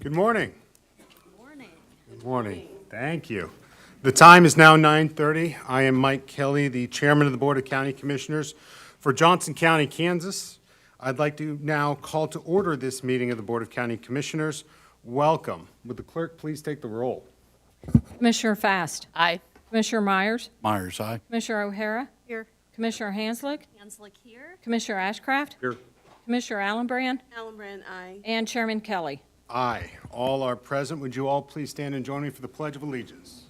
Good morning. Good morning. Good morning. Thank you. The time is now 9:30. I am Mike Kelly, the Chairman of the Board of County Commissioners for Johnson County, Kansas. I'd like to now call to order this meeting of the Board of County Commissioners. Welcome. Would the clerk please take the roll? Commissioner Fast. Aye. Commissioner Myers. Myers, aye. Commissioner O'Hara. Here. Commissioner Hanslick. Hanslick here. Commissioner Ashcraft. Here. Commissioner Allenbrand. Allenbrand, aye. And Chairman Kelly. Aye. All are present. Would you all please stand and join me for the Pledge of Allegiance?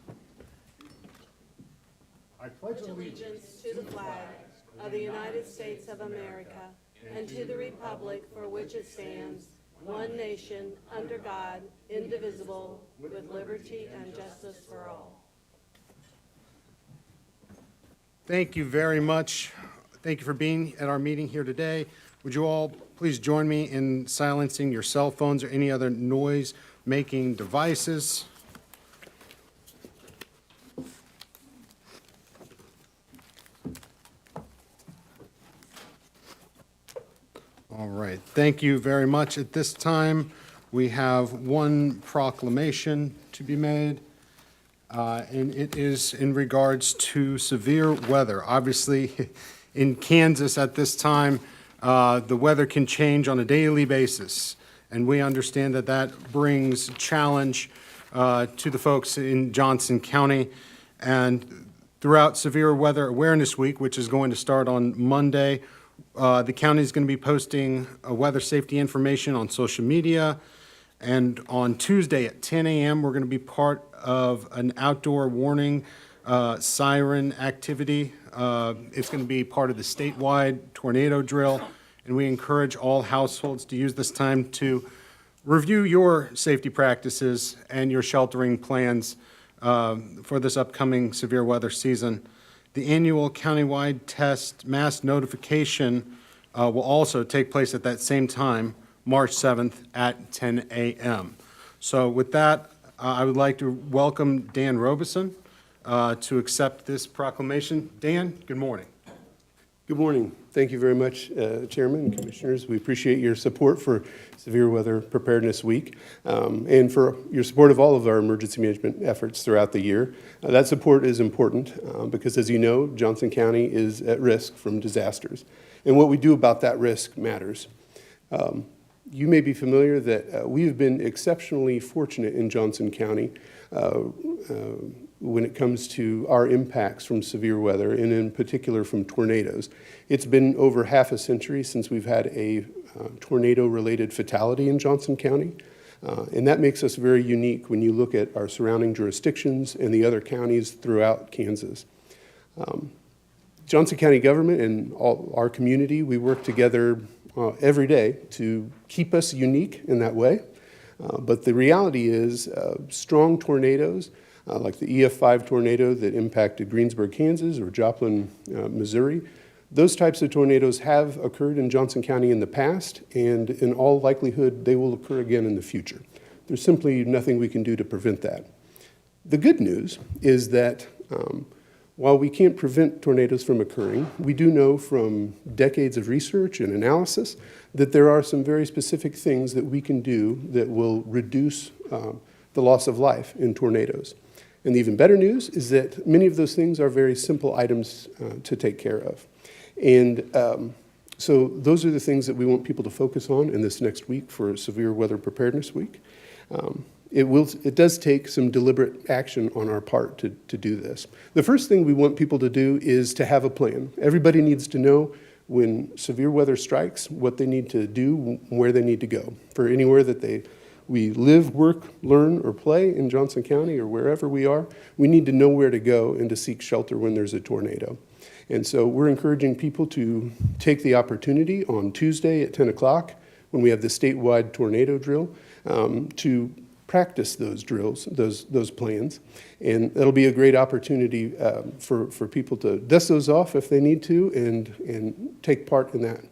I pledge Allegiance to the flag of the United States of America and to the republic for which it stands, one nation, under God, indivisible, with liberty and justice for all. Thank you very much. Thank you for being at our meeting here today. Would you all please join me in silencing your cell phones or any other noise-making devices? All right, thank you very much. At this time, we have one proclamation to be made, and it is in regards to severe weather. Obviously, in Kansas at this time, the weather can change on a daily basis, and we understand that that brings challenge to the folks in Johnson County. And throughout Severe Weather Awareness Week, which is going to start on Monday, the county is going to be posting weather safety information on social media. And on Tuesday at 10 a.m., we're going to be part of an outdoor warning siren activity. It's going to be part of the statewide tornado drill, and we encourage all households to use this time to review your safety practices and your sheltering plans for this upcoming severe weather season. The annual countywide test mass notification will also take place at that same time, March 7th at 10 a.m. So with that, I would like to welcome Dan Robeson to accept this proclamation. Dan, good morning. Good morning. Thank you very much, Chairman and Commissioners. We appreciate your support for Severe Weather Preparedness Week and for your support of all of our emergency management efforts throughout the year. That support is important because, as you know, Johnson County is at risk from disasters. And what we do about that risk matters. You may be familiar that we have been exceptionally fortunate in Johnson County when it comes to our impacts from severe weather, and in particular from tornadoes. It's been over half a century since we've had a tornado-related fatality in Johnson County, and that makes us very unique when you look at our surrounding jurisdictions and the other counties throughout Kansas. Johnson County government and all our community, we work together every day to keep us unique in that way. But the reality is strong tornadoes, like the EF5 tornado that impacted Greensburg, Kansas, or Joplin, Missouri, those types of tornadoes have occurred in Johnson County in the past, and in all likelihood, they will occur again in the future. There's simply nothing we can do to prevent that. The good news is that while we can't prevent tornadoes from occurring, we do know from decades of research and analysis that there are some very specific things that we can do that will reduce the loss of life in tornadoes. And the even better news is that many of those things are very simple items to take care of. And so those are the things that we want people to focus on in this next week for Severe Weather Preparedness Week. It does take some deliberate action on our part to do this. The first thing we want people to do is to have a plan. Everybody needs to know when severe weather strikes, what they need to do, where they need to go. For anywhere that we live, work, learn, or play in Johnson County or wherever we are, we need to know where to go and to seek shelter when there's a tornado. And so we're encouraging people to take the opportunity on Tuesday at 10 o'clock when we have the statewide tornado drill to practice those drills, those plans. And that'll be a great opportunity for people to dust those off if they need to and take part in that.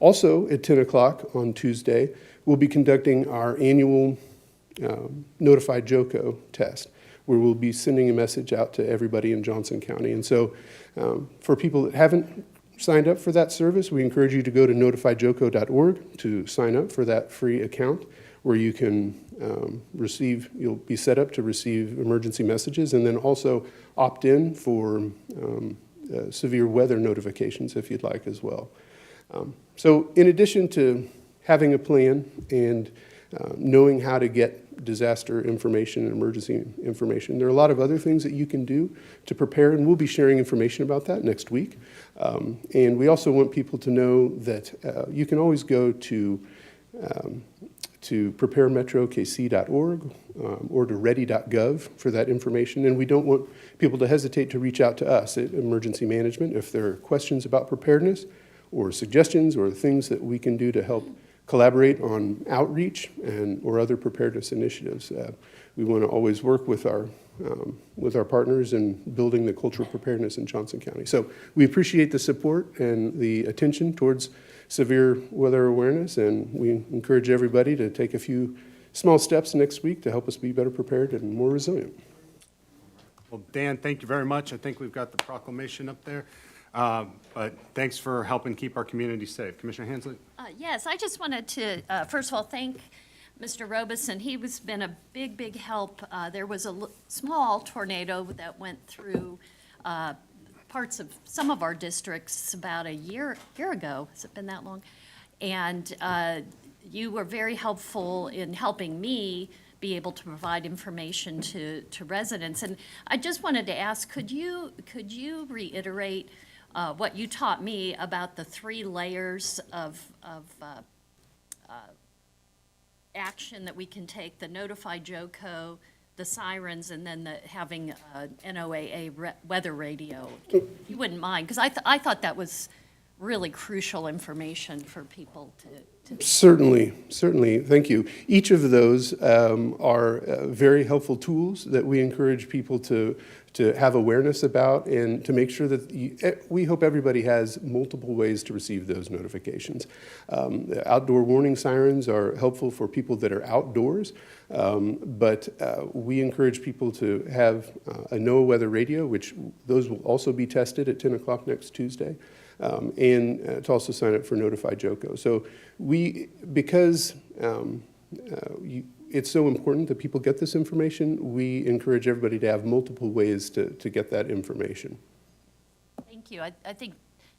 Also, at 10 o'clock on Tuesday, we'll be conducting our annual Notified JOCO test, where we'll be sending a message out to everybody in Johnson County. And so for people that haven't signed up for that service, we encourage you to go to notifyjoco.org to sign up for that free account, where you can you'll be set up to receive emergency messages, and then also opt in for severe weather notifications if you'd like as well. So in addition to having a plan and knowing how to get disaster information and emergency information, there are a lot of other things that you can do to prepare, and we'll be sharing information about that next week. And we also want people to know that you can always go to preparemetrokc.org or to ready.gov for that information. And we don't want people to hesitate to reach out to us at Emergency Management if there are questions about preparedness or suggestions or things that we can do to help collaborate on outreach or other preparedness initiatives. We want to always work with our partners in building the culture of preparedness in Johnson County. So we appreciate the support and the attention towards severe weather awareness, and we encourage everybody to take a few small steps next week to help us be better prepared and more resilient. Well, Dan, thank you very much. I think we've got the proclamation up there. But thanks for helping keep our community safe. Commissioner Hanslick? Yes, I just wanted to, first of all, thank Mr. Robeson. He was been a big, big help. There was a small tornado that went through parts of some of our districts about a year ago. Has it been that long? And you were very helpful in helping me be able to provide information to residents. And I just wanted to ask, could you reiterate what you taught me about the 3 layers of action that we can take: the notify JOCO, the sirens, and then having NOAA weather radio? If you wouldn't mind, because I thought that was really crucial information for people to. Certainly. Thank you. Each of those are very helpful tools that we encourage people to have awareness about, and to make sure that we hope everybody has multiple ways to receive those notifications. The outdoor warning sirens are helpful for people that are outdoors, but we encourage people to have a NOAA weather radio, which those will also be tested at 10 o'clock next Tuesday. And to also sign up for Notify JOCO. So because it's so important that people get this information, we encourage everybody to have multiple ways to get that information. Thank you. I think,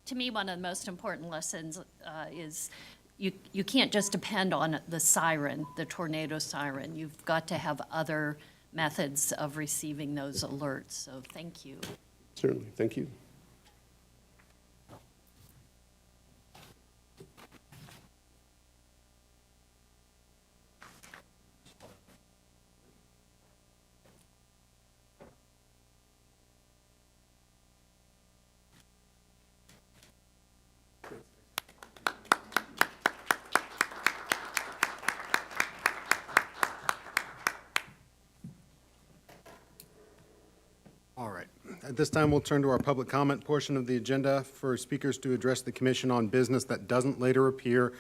to me, one of the most important lessons is you can't just depend on the siren, the tornado siren. You've got to have other methods of receiving those alerts. So thank you. Certainly. Thank you. All right. At this time, we'll turn to our public comment portion of the agenda for speakers to address the commission on business that doesn't later appear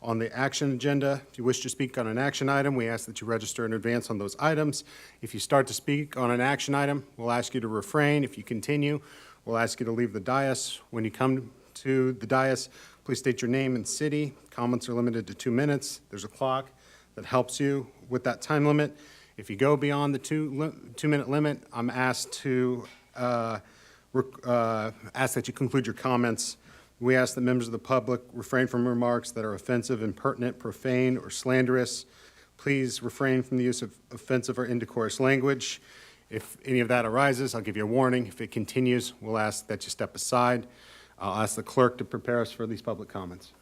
on the action agenda. If you wish to speak on an action item, we ask that you register in advance on those items. If you start to speak on an action item, we'll ask you to refrain. If you continue, we'll ask you to leave the dais. When you come to the dais, please state your name and city. Comments are limited to 2 minutes. There's a clock that helps you with that time limit. If you go beyond the two-minute limit, I'm asked to ask that you conclude your comments. We ask that members of the public refrain from remarks that are offensive, impertinent, profane, or slanderous. Please refrain from the use of offensive or indecorous language. If any of that arises, I'll give you a warning. If it continues, we'll ask that you step aside. I'll ask the clerk to prepare us for these public comments.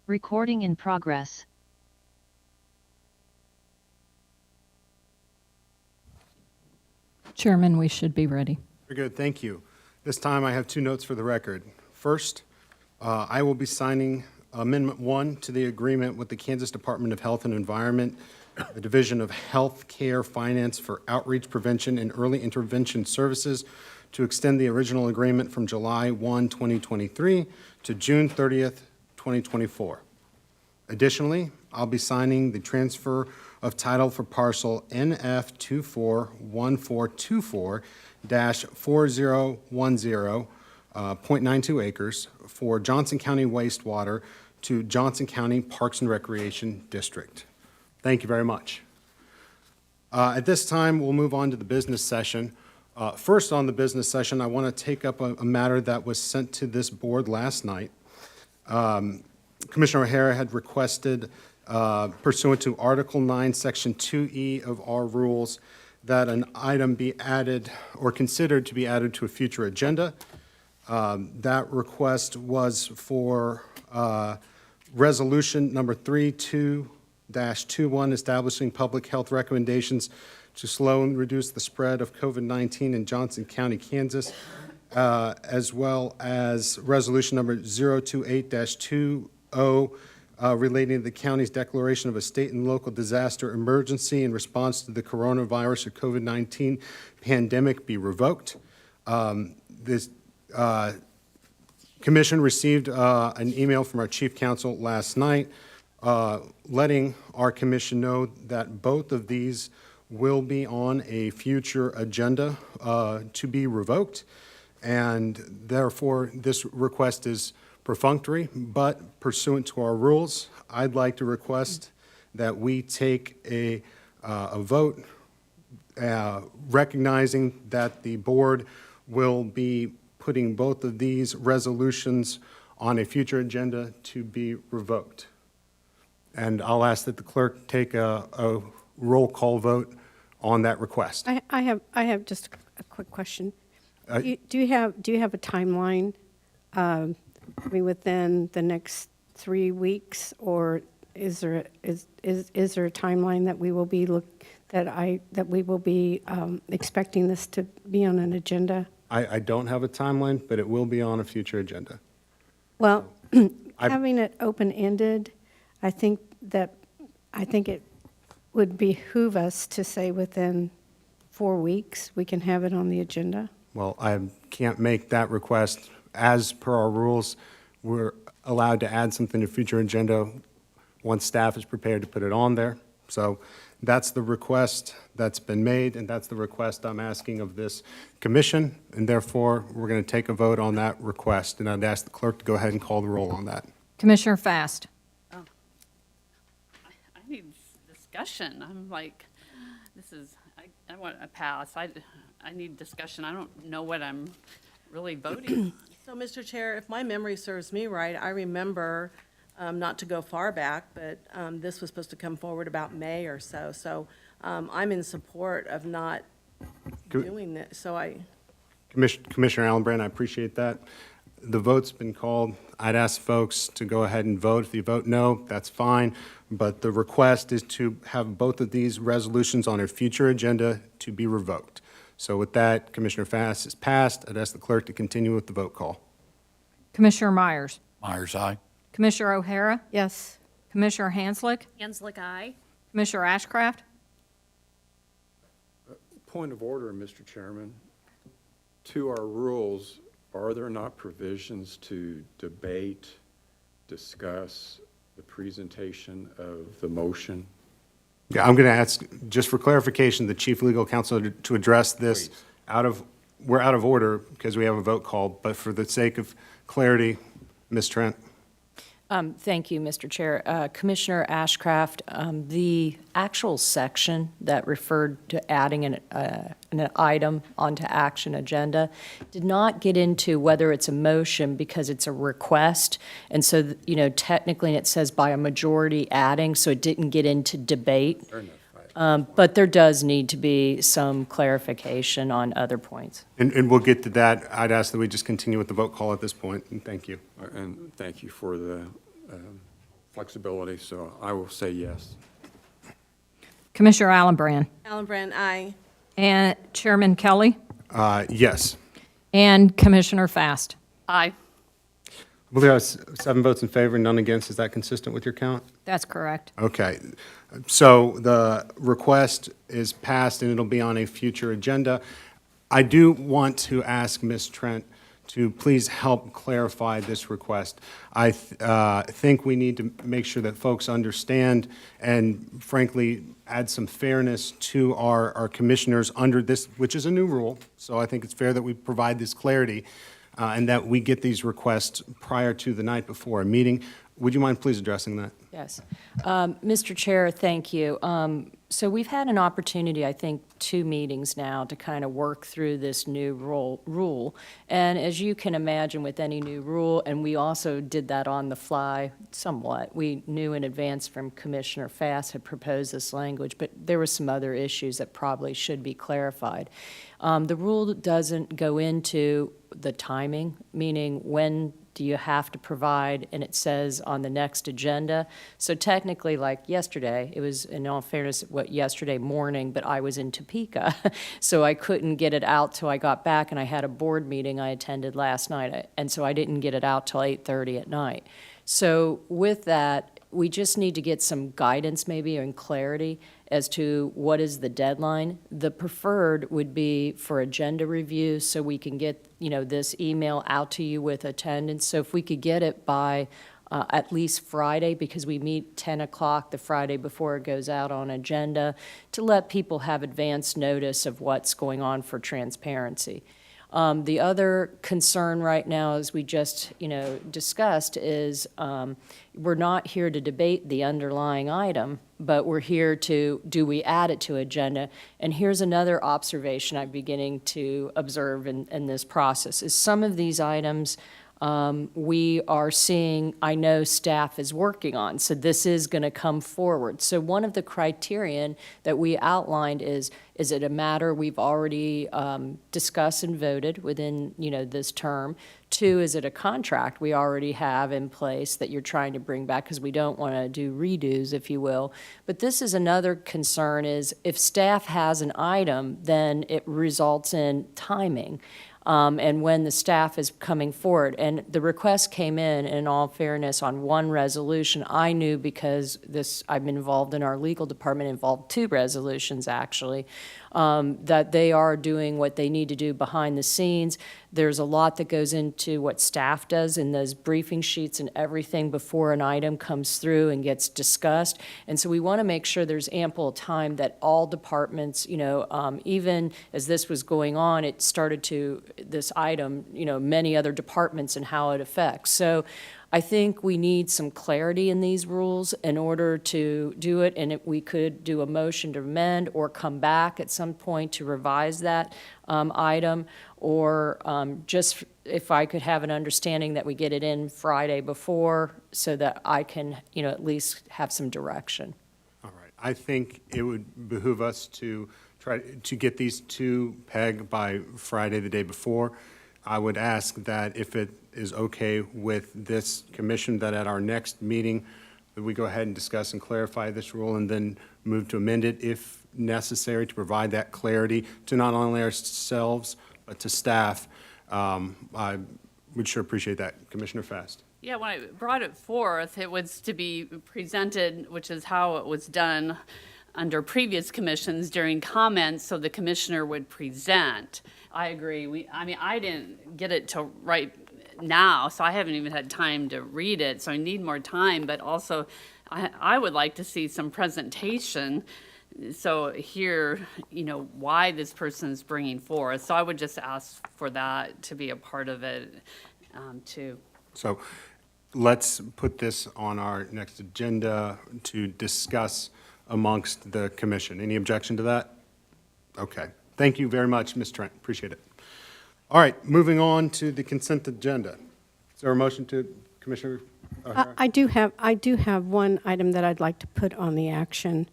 Recording in progress. Chairman, we should be ready. Very good, thank you. This time I have two notes for the record. First, I will be signing Amendment 1 to the agreement with the Kansas Department of Health and Environment, the Division of Health Care Finance for Outreach Prevention and Early Intervention Services to extend the original agreement from July 1, 2023 to June 30th, 2024. Additionally, I'll be signing the transfer of title for parcel NF 241424-4010, 0.92 acres for Johnson County wastewater to Johnson County Parks and Recreation District. Thank you very much. At this time, we'll move on to the business session. First on the business session, I want to take up a matter that was sent to this board last night. Commissioner O'Hara had requested, pursuant to Article 9, Section 2E of our rules, that an item be added or considered to be added to a future agenda. That request was for Resolution Number 32-21, establishing public health recommendations to slow and reduce the spread of COVID-19 in Johnson County, Kansas, as well as Resolution Number 028-20, relating to the county's declaration of a state and local disaster emergency in response to the coronavirus or COVID-19 pandemic be revoked. This commission received an email from our chief counsel last night letting our commission know that both of these will be on a future agenda to be revoked, and therefore this request is perfunctory, but pursuant to our rules, I'd like to request that we take a vote recognizing that the board will be putting both of these resolutions on a future agenda to be revoked. And I'll ask that the clerk take a roll call vote on that request. I have just a quick question. Do you have a timeline? I mean, within the next 3 weeks, or is there a timeline that we will be expecting this to be on an agenda? I don't have a timeline, but it will be on a future agenda. Well, having it open-ended, I think it would behoove us to say within 4 weeks we can have it on the agenda. Well, I can't make that request. As per our rules, we're allowed to add something to future agenda once staff is prepared to put it on there. So that's the request that's been made, and that's the request I'm asking of this commission, and therefore, we're going to take a vote on that request, and I'd ask the clerk to go ahead and call the roll on that. Commissioner Fast. I need discussion. I'm like, I want a pass. I need discussion. I don't know what I'm really voting. So, Mr. Chair, if my memory serves me right, I remember, not to go far back, but this was supposed to come forward about May or so. So I'm in support of not doing this, so Commissioner Allenbrand, I appreciate that. The vote's been called. I'd ask folks to go ahead and vote. If you vote no, that's fine. But the request is to have both of these resolutions on a future agenda to be revoked. So with that, Commissioner Fast is passed. I'd ask the clerk to continue with the vote call. Commissioner Myers. Myers, aye. Commissioner O'Hara. Yes. Commissioner Hanslick. Hanslick, aye. Commissioner Ashcraft. Point of order, Mr. Chairman. To our rules, are there not provisions to debate, discuss the presentation of the motion? Yeah, I'm going to ask, just for clarification, the chief legal counsel to address this. We're out of order because we have a vote call, but for the sake of clarity, Ms. Trent. Thank you, Mr. Chair. Commissioner Ashcraft, the actual section that referred to adding an item onto action agenda did not get into whether it's a motion because it's a request. And so, technically it says by a majority adding, so it didn't get into debate. Fair enough. But there does need to be some clarification on other points. And we'll get to that. I'd ask that we just continue with the vote call at this point, and thank you. And thank you for the flexibility, so I will say yes. Commissioner Allenbrand, Allenbrand, aye. and Chairman Kelly, Yes. and Commissioner Fast. Aye. I believe I have 7 votes in favor, none against. Is that consistent with your count? That's correct. Okay. So the request is passed, and it'll be on a future agenda. I do want to ask Ms. Trent to please help clarify this request. I think we need to make sure that folks understand and frankly, add some fairness to our commissioners under this, which is a new rule. So I think it's fair that we provide this clarity and that we get these requests prior to the night before a meeting. Would you mind please addressing that? Yes. Mr. Chair, thank you. So we've had an opportunity, I think, 2 meetings now to kind of work through this new rule. And as you can imagine with any new rule, and we also did that on the fly somewhat, we knew in advance from Commissioner Fast had proposed this language, but there were some other issues that probably should be clarified. The rule doesn't go into the timing, meaning when do you have to provide, and it says on the next agenda. So technically, like yesterday, it was, in all fairness, yesterday morning, but I was in Topeka, so I couldn't get it out till I got back, and I had a board meeting I attended last night, and so I didn't get it out till 8:30 at night. So with that, we just need to get some guidance maybe and clarity as to what is the deadline. The preferred would be for agenda review so we can get, this email out to you with attendance. So if we could get it by at least Friday, because we meet 10 o'clock the Friday before it goes out on agenda, to let people have advance notice of what's going on for transparency. The other concern right now, as we just, discussed, is we're not here to debate the underlying item, but we're here to, do we add it to agenda? And here's another observation I'm beginning to observe in this process, is some of these items we are seeing, I know staff is working on, so this is going to come forward. So one of the criterion that we outlined is it a matter we've already discussed and voted within, this term? 2, is it a contract we already have in place that you're trying to bring back, because we don't want to do redos, if you will. But this is another concern, is if staff has an item, then it results in timing. And when the staff is coming forward. And the request came in all fairness, on one resolution. I knew because I've been involved in our legal department, involved 2 resolutions actually, that they are doing what they need to do behind the scenes. There's a lot that goes into what staff does in those briefing sheets and everything before an item comes through and gets discussed. And so we want to make sure there's ample time that all departments, even as this was going on, it started to, this item, many other departments and how it affects. So I think we need some clarity in these rules in order to do it, and we could do a motion to amend or come back at some point to revise that item, or just if I could have an understanding that we get it in Friday before so that I can, at least have some direction. All right. I think it would behoove us to try to get these 2 pegged by Friday, the day before. I would ask that if it is okay with this commission, that at our next meeting, that we go ahead and discuss and clarify this rule and then move to amend it if necessary to provide that clarity to not only ourselves, but to staff. I would sure appreciate that. Commissioner Fast. Yeah, when I brought it forth, it was to be presented, which is how it was done under previous commissions during comments, so the commissioner would present. I agree. I didn't get it till right now, so I haven't even had time to read it, so I need more time, but also I would like to see some presentation, so hear, why this person's bringing forth. So I would just ask for that to be a part of it, too. So let's put this on our next agenda to discuss amongst the commission. Any objection to that? Okay. Thank you very much, Ms. Trent. Appreciate it. All right, moving on to the consent agenda. Is there a motion to Commissioner O'Hara? I do have one item that I'd like to put on the action.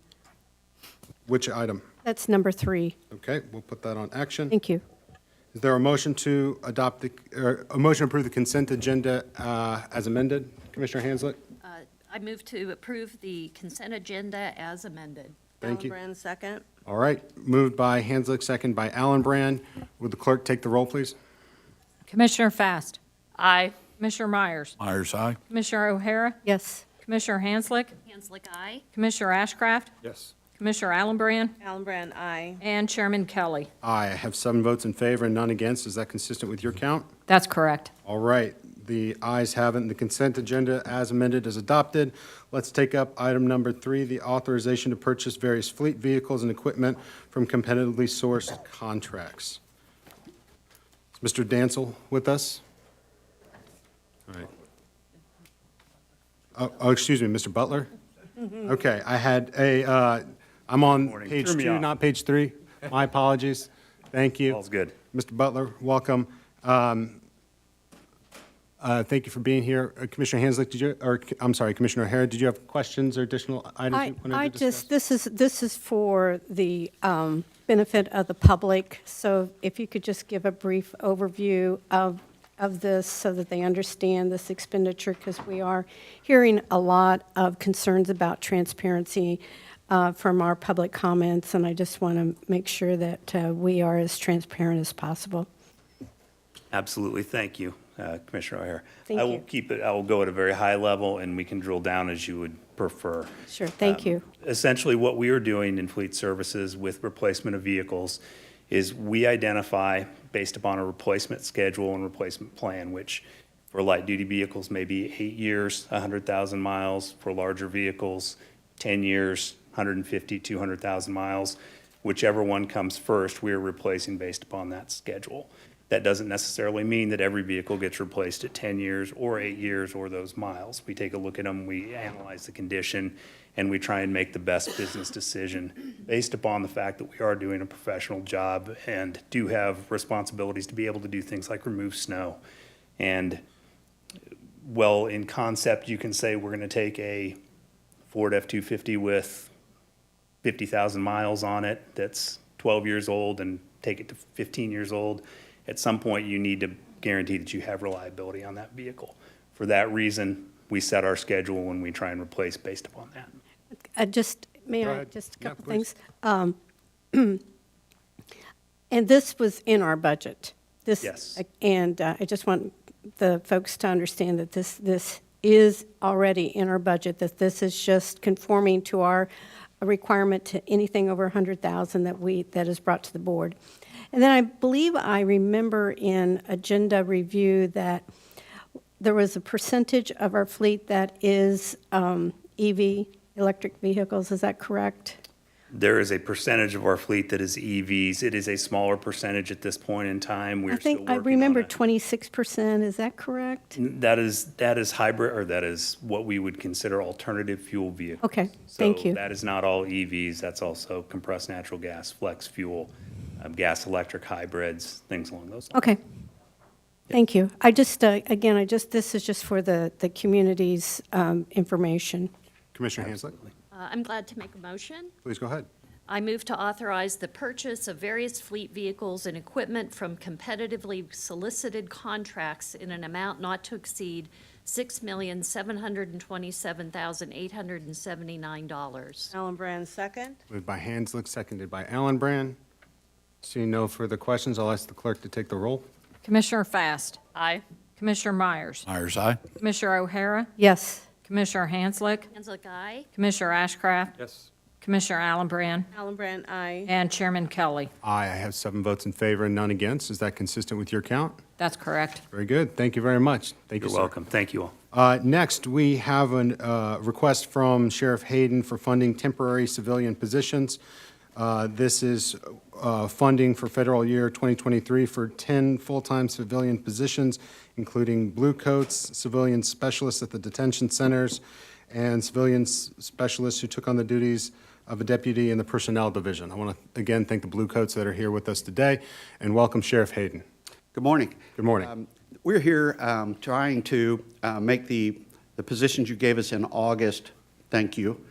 Which item? That's number 3. Okay, we'll put that on action. Thank you. Is there a motion to adopt or a motion to approve the consent agenda as amended? Commissioner Hanslick? I move to approve the consent agenda as amended. Thank you. Allenbrand, second. All right, moved by Hanslick, second by Allenbrand. Would the clerk take the roll, please? Commissioner Fast. Aye. Commissioner Myers. Myers, aye. Commissioner O'Hara. Yes. Commissioner Hanslick. Hanslick, aye. Commissioner Ashcraft. Yes. Commissioner Allenbrand. Allenbrand, aye. And Chairman Kelly. Aye, I have 7 votes in favor and none against. Is that consistent with your count? That's correct. All right, the ayes have it, and the consent agenda as amended is adopted. Let's take up item number 3, the authorization to purchase various fleet vehicles and equipment from competitively sourced contracts. Is Mr. Dancel with us? All right. Oh, excuse me, Mr. Butler? Okay, I had I'm on page Threw me 2, off. not page 3. My apologies. Thank you. All's good. Mr. Butler, welcome. Thank you for being here. Commissioner Hanslick, I'm sorry, Commissioner O'Hara, did you have questions or additional items you wanted to discuss? This is for the benefit of the public, so if you could just give a brief overview of this so that they understand this expenditure, because we are hearing a lot of concerns about transparency from our public comments, and I just want to make sure that we are as transparent as possible. Absolutely. Thank you, Commissioner O'Hara. Thank I you. will keep it, I will go at a very high level, and we can drill down as you would prefer. Sure, thank you. Essentially, what we are doing in fleet services with replacement of vehicles is we identify, based upon a replacement schedule and replacement plan, which for light-duty vehicles may be 8 years, 100,000 miles. For larger vehicles, 10 years, 150, 200,000 miles. Whichever one comes first, we are replacing based upon that schedule. That doesn't necessarily mean that every vehicle gets replaced at 10 years or 8 years or those miles. We take a look at them, we analyze the condition, and we try and make the best business decision based upon the fact that we are doing a professional job and do have responsibilities to be able to do things like remove snow. And, well, in concept, you can say we're going to take a Ford F-250 with 50,000 miles on it that's 12 years old and take it to 15 years old. At some point, you need to guarantee that you have reliability on that vehicle. For that reason, we set our schedule and we try and replace based upon that. May Go I, ahead. just a Yeah, couple please. things? And this was in our budget. Yes. And I just want the folks to understand that this is already in our budget, that this is just conforming to our requirement to anything over 100,000 that is brought to the board. And then I believe I remember in agenda review that there was a percentage of our fleet that is EV, electric vehicles. Is that correct? There is a percentage of our fleet that is EVs. It is a smaller percentage at this point in time. I We're still think I working remember on it. 26%. Is that correct? That is hybrid, or that is what we would consider alternative fuel vehicles. Okay, thank you. So that is not all EVs. That's also compressed natural gas, flex fuel, gas electric hybrids, things along those lines. Okay. Thank you. I just, again, this is just for the community's information. Commissioner Hanslick, I'm glad to make a motion. please go ahead. I move to authorize the purchase of various fleet vehicles and equipment from competitively solicited contracts in an amount not to exceed $6,727,879. Allenbrand, second. Moved by Hanslick, seconded by Allenbrand. Seeing no further questions, I'll ask the clerk to take the roll. Commissioner Fast. Aye. Commissioner Myers. Myers, aye. Commissioner O'Hara. Yes. Commissioner Hanslick. Hanslick, aye. Commissioner Ashcraft. Yes. Commissioner Allenbrand. Allenbrand, aye. And Chairman Kelly. Aye, I have 7 votes in favor and none against. Is that consistent with your count? That's correct. Very good. Thank you very much. Thank you, You're sir. welcome. Thank you all. Next, we have a request from Sheriff Hayden for funding temporary civilian positions. This is funding for federal year 2023 for 10 full-time civilian positions, including blue coats, civilian specialists at the detention centers, and civilian specialists who took on the duties of a deputy in the personnel division. I want to again thank the blue coats that are here with us today, and welcome Sheriff Hayden. Good morning. Good morning. We're here trying to make the positions you gave us in August, thank you,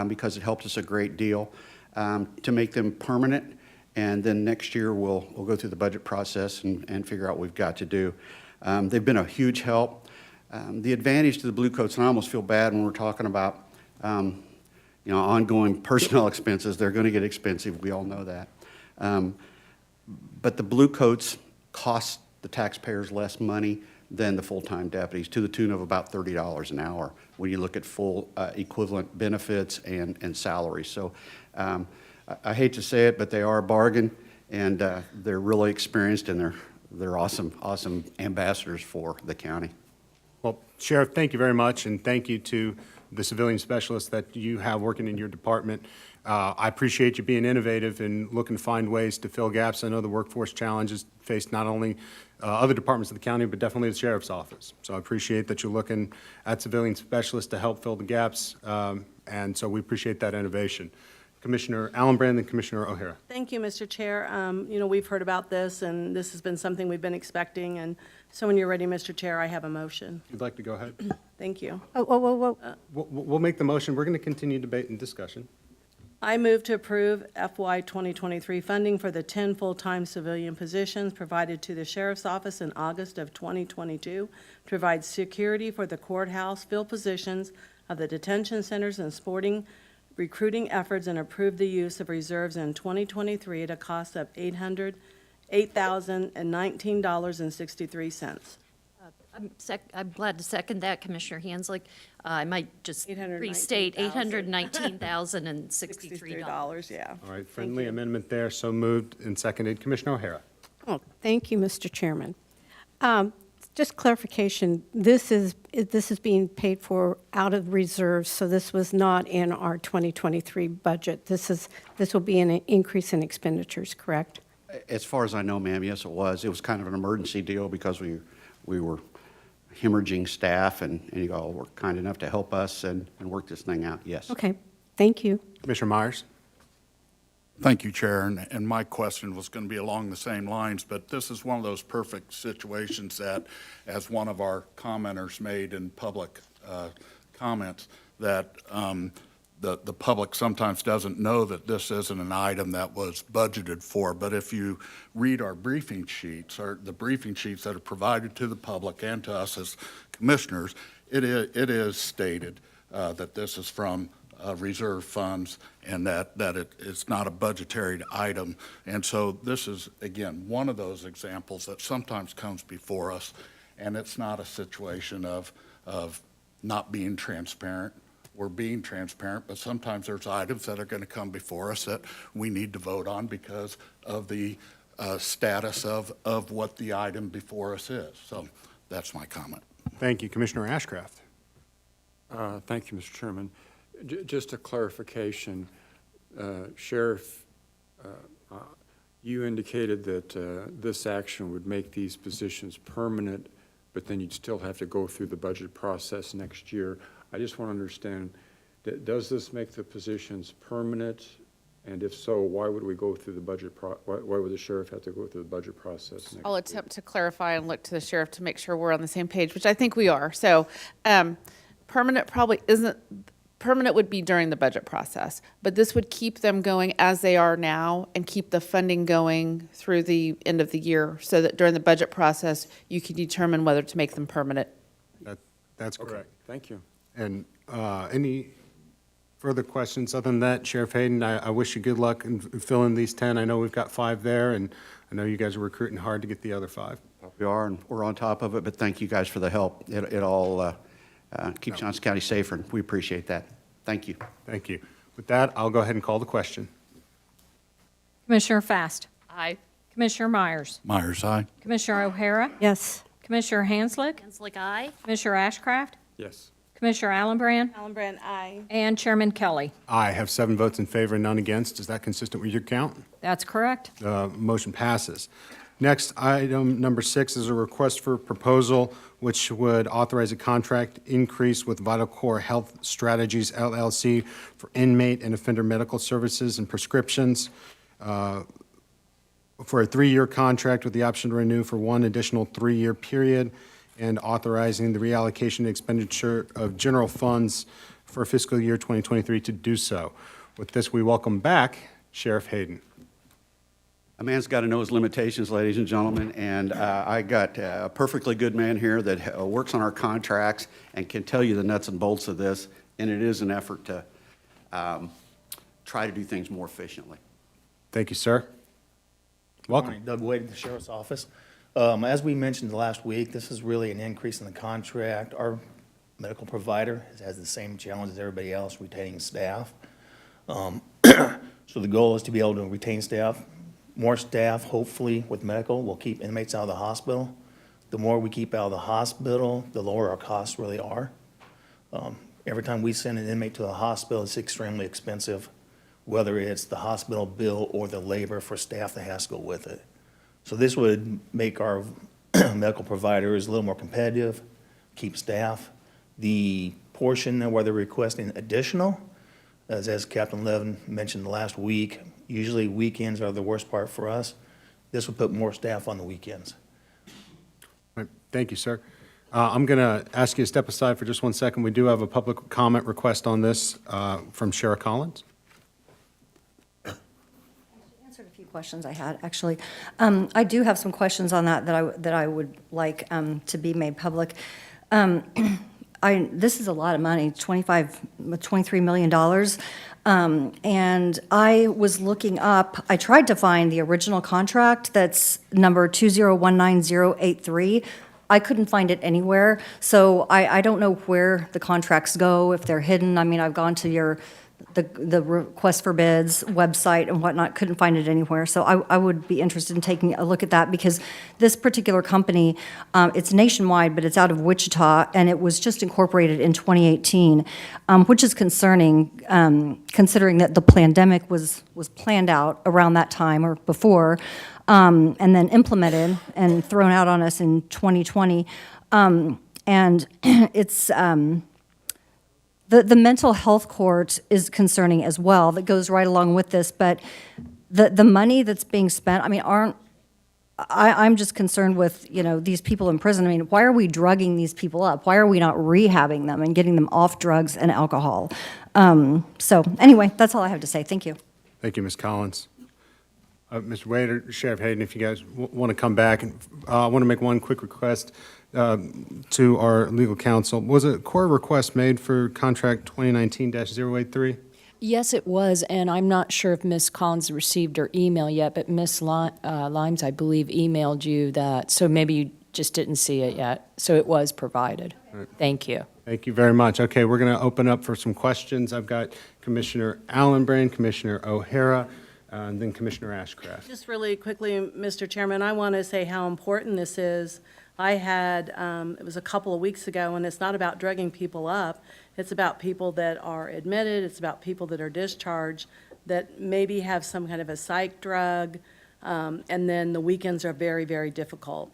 because it helped us a great deal, to make them permanent, and then next year we'll go through the budget process and figure out what we've got to do. They've been a huge help. The advantage to the Blue Coats, and I almost feel bad when we're talking about, ongoing personnel expenses, they're going to get expensive, we all know that. But the Blue Coats cost the taxpayers less money than the full-time deputies, to the tune of about $30 an hour when you look at full equivalent benefits and salaries. So I hate to say it, but they are a bargain, and they're really experienced, and they're awesome ambassadors for the county. Well, Sheriff, thank you very much, and thank you to the civilian specialists that you have working in your department. I appreciate you being innovative and looking to find ways to fill gaps. I know the workforce challenges face not only other departments of the county, but definitely the sheriff's office. So I appreciate that you're looking at civilian specialists to help fill the gaps, and so we appreciate that innovation. Commissioner Allenbrand and Commissioner O'Hara. Thank you, Mr. Chair. We've heard about this, and this has been something we've been expecting, and so when you're ready, Mr. Chair, I have a motion. If you'd like to go ahead. Thank you. Oh, whoa, whoa, whoa. We'll make the motion. We're going to continue debate and discussion. I move to approve FY 2023 funding for the 10 full-time civilian positions provided to the Sheriff's Office in August of 2022 to provide security for the courthouse, fill positions of the detention centers and sporting recruiting efforts, and approve the use of reserves in 2023 at a cost of $8,019.63. I'm glad to second that, Commissioner Hanslick. I might just restate, $819,000. $819,063. Yeah. All right, friendly amendment there, so moved and seconded. Commissioner O'Hara. Oh, thank you, Mr. Chairman. Just clarification, this is being paid for out of reserves, so this was not in our 2023 budget. This will be an increase in expenditures, correct? As far as I know, ma'am, yes, it was. It was kind of an emergency deal because we were hemorrhaging staff, and you all were kind enough to help us and work this thing out, yes. Okay, thank you. Commissioner Myers. Thank you, Chair, and my question was going to be along the same lines, but this is one of those perfect situations that, as one of our commenters made in public comments, that the public sometimes doesn't know that this isn't an item that was budgeted for. But if you read our briefing sheets, or the briefing sheets that are provided to the public and to us as commissioners, it is stated that this is from reserve funds and that it's not a budgetary item. And so this is, again, one of those examples that sometimes comes before us, and it's not a situation of not being transparent. We're being transparent, but sometimes there's items that are going to come before us that we need to vote on because of the status of what the item before us is. So that's my comment. Thank you. Commissioner Ashcraft. Thank you, Mr. Chairman. Just a clarification, Sheriff, you indicated that this action would make these positions permanent, but then you'd still have to go through the budget process next year. I just want to understand, does this make the positions permanent? And if so, why would we go through the budget why would the sheriff have to go through the budget process next year? I'll attempt to clarify and look to the sheriff to make sure we're on the same page, which I think we are. So permanent probably isn't. Permanent would be during the budget process, but this would keep them going as they are now and keep the funding going through the end of the year so that during the budget process, you can determine whether to make them permanent. That's correct. Okay, thank you. And any further questions? Other than that, Sheriff Hayden, I wish you good luck in filling these 10. I know we've got 5 there, and I know you guys are recruiting hard to get the other 5. We are, and we're on top of it, but thank you guys for the help. It all keeps Johnson County safer, and we appreciate that. Thank you. Thank you. With that, I'll go ahead and call the question. Commissioner Fast. Aye. Commissioner Myers. Myers, aye. Commissioner O'Hara. Yes. Commissioner Hanslick. Hanslick, aye. Commissioner Ashcraft. Yes. Commissioner Allenbrand. Allenbrand, aye. And Chairman Kelly. I have 7 votes in favor and none against. Is that consistent with your count? That's correct. Motion passes. Next, item number 6 is a request for proposal which would authorize a contract increase with Vital Core Health Strategies, LLC, for inmate and offender medical services and prescriptions for a 3-year contract with the option to renew for 1 additional 3-year period, and authorizing the reallocation expenditure of general funds for fiscal year 2023 to do so. With this, we welcome back Sheriff Hayden. A man's got to know his limitations, ladies and gentlemen, and I got a perfectly good man here that works on our contracts and can tell you the nuts and bolts of this, and it is an effort to try to do things more efficiently. Thank you, sir. Welcome. Morning, Doug Wade, the Sheriff's Office. As we mentioned last week, this is really an increase in the contract. Our medical provider has the same challenge as everybody else, retaining staff. So the goal is to be able to retain staff. More staff, hopefully, with medical, will keep inmates out of the hospital. The more we keep out of the hospital, the lower our costs really are. Every time we send an inmate to the hospital, it's extremely expensive, whether it's the hospital bill or the labor for staff that has to go with it. So this would make our medical providers a little more competitive, keep staff. The portion where they're requesting additional, as Captain Levin mentioned last week, usually weekends are the worst part for us. This would put more staff on the weekends. All right, thank you, sir. I'm going to ask you to step aside for just 1 second. We do have a public comment request on this from Shara Collins. Answered a few questions I had, actually. I do have some questions on that I would like to be made public. This is a lot of money, $23 million. And I was looking up, I tried to find the original contract that's number 2019083. I couldn't find it anywhere. So I don't know where the contracts go, if they're hidden. I mean, I've gone to the request for bids website and whatnot, couldn't find it anywhere. So I would be interested in taking a look at that, because this particular company, it's nationwide, but it's out of Wichita, and it was just incorporated in 2018, which is concerning, considering that the pandemic was planned out around that time or before, and then implemented and thrown out on us in 2020. And it's... The mental health court is concerning as well. That goes right along with this, but the money that's being spent, I mean, I'm just concerned with, these people in prison. I mean, why are we drugging these people up? Why are we not rehabbing them and getting them off drugs and alcohol? So anyway, that's all I have to say. Thank you. Thank you, Ms. Collins. Mr. Wade or Sheriff Hayden, if you guys want to come back, and I want to make one quick request to our legal counsel. Was a core request made for contract 2019-083? Yes, it was, and I'm not sure if Ms. Collins received her email yet, but Ms. Limes, I believe, emailed you that, so maybe you just didn't see it yet. So it was provided. Right. Thank you. Thank you very much. Okay, we're going to open up for some questions. I've got Commissioner Allenbrand, Commissioner O'Hara, and then Commissioner Ashcraft. Just really quickly, Mr. Chairman, I want to say how important this is. I had, it was a couple of weeks ago, and it's not about drugging people up. It's about people that are admitted. It's about people that are discharged that maybe have some kind of a psych drug, and then the weekends are very, very difficult.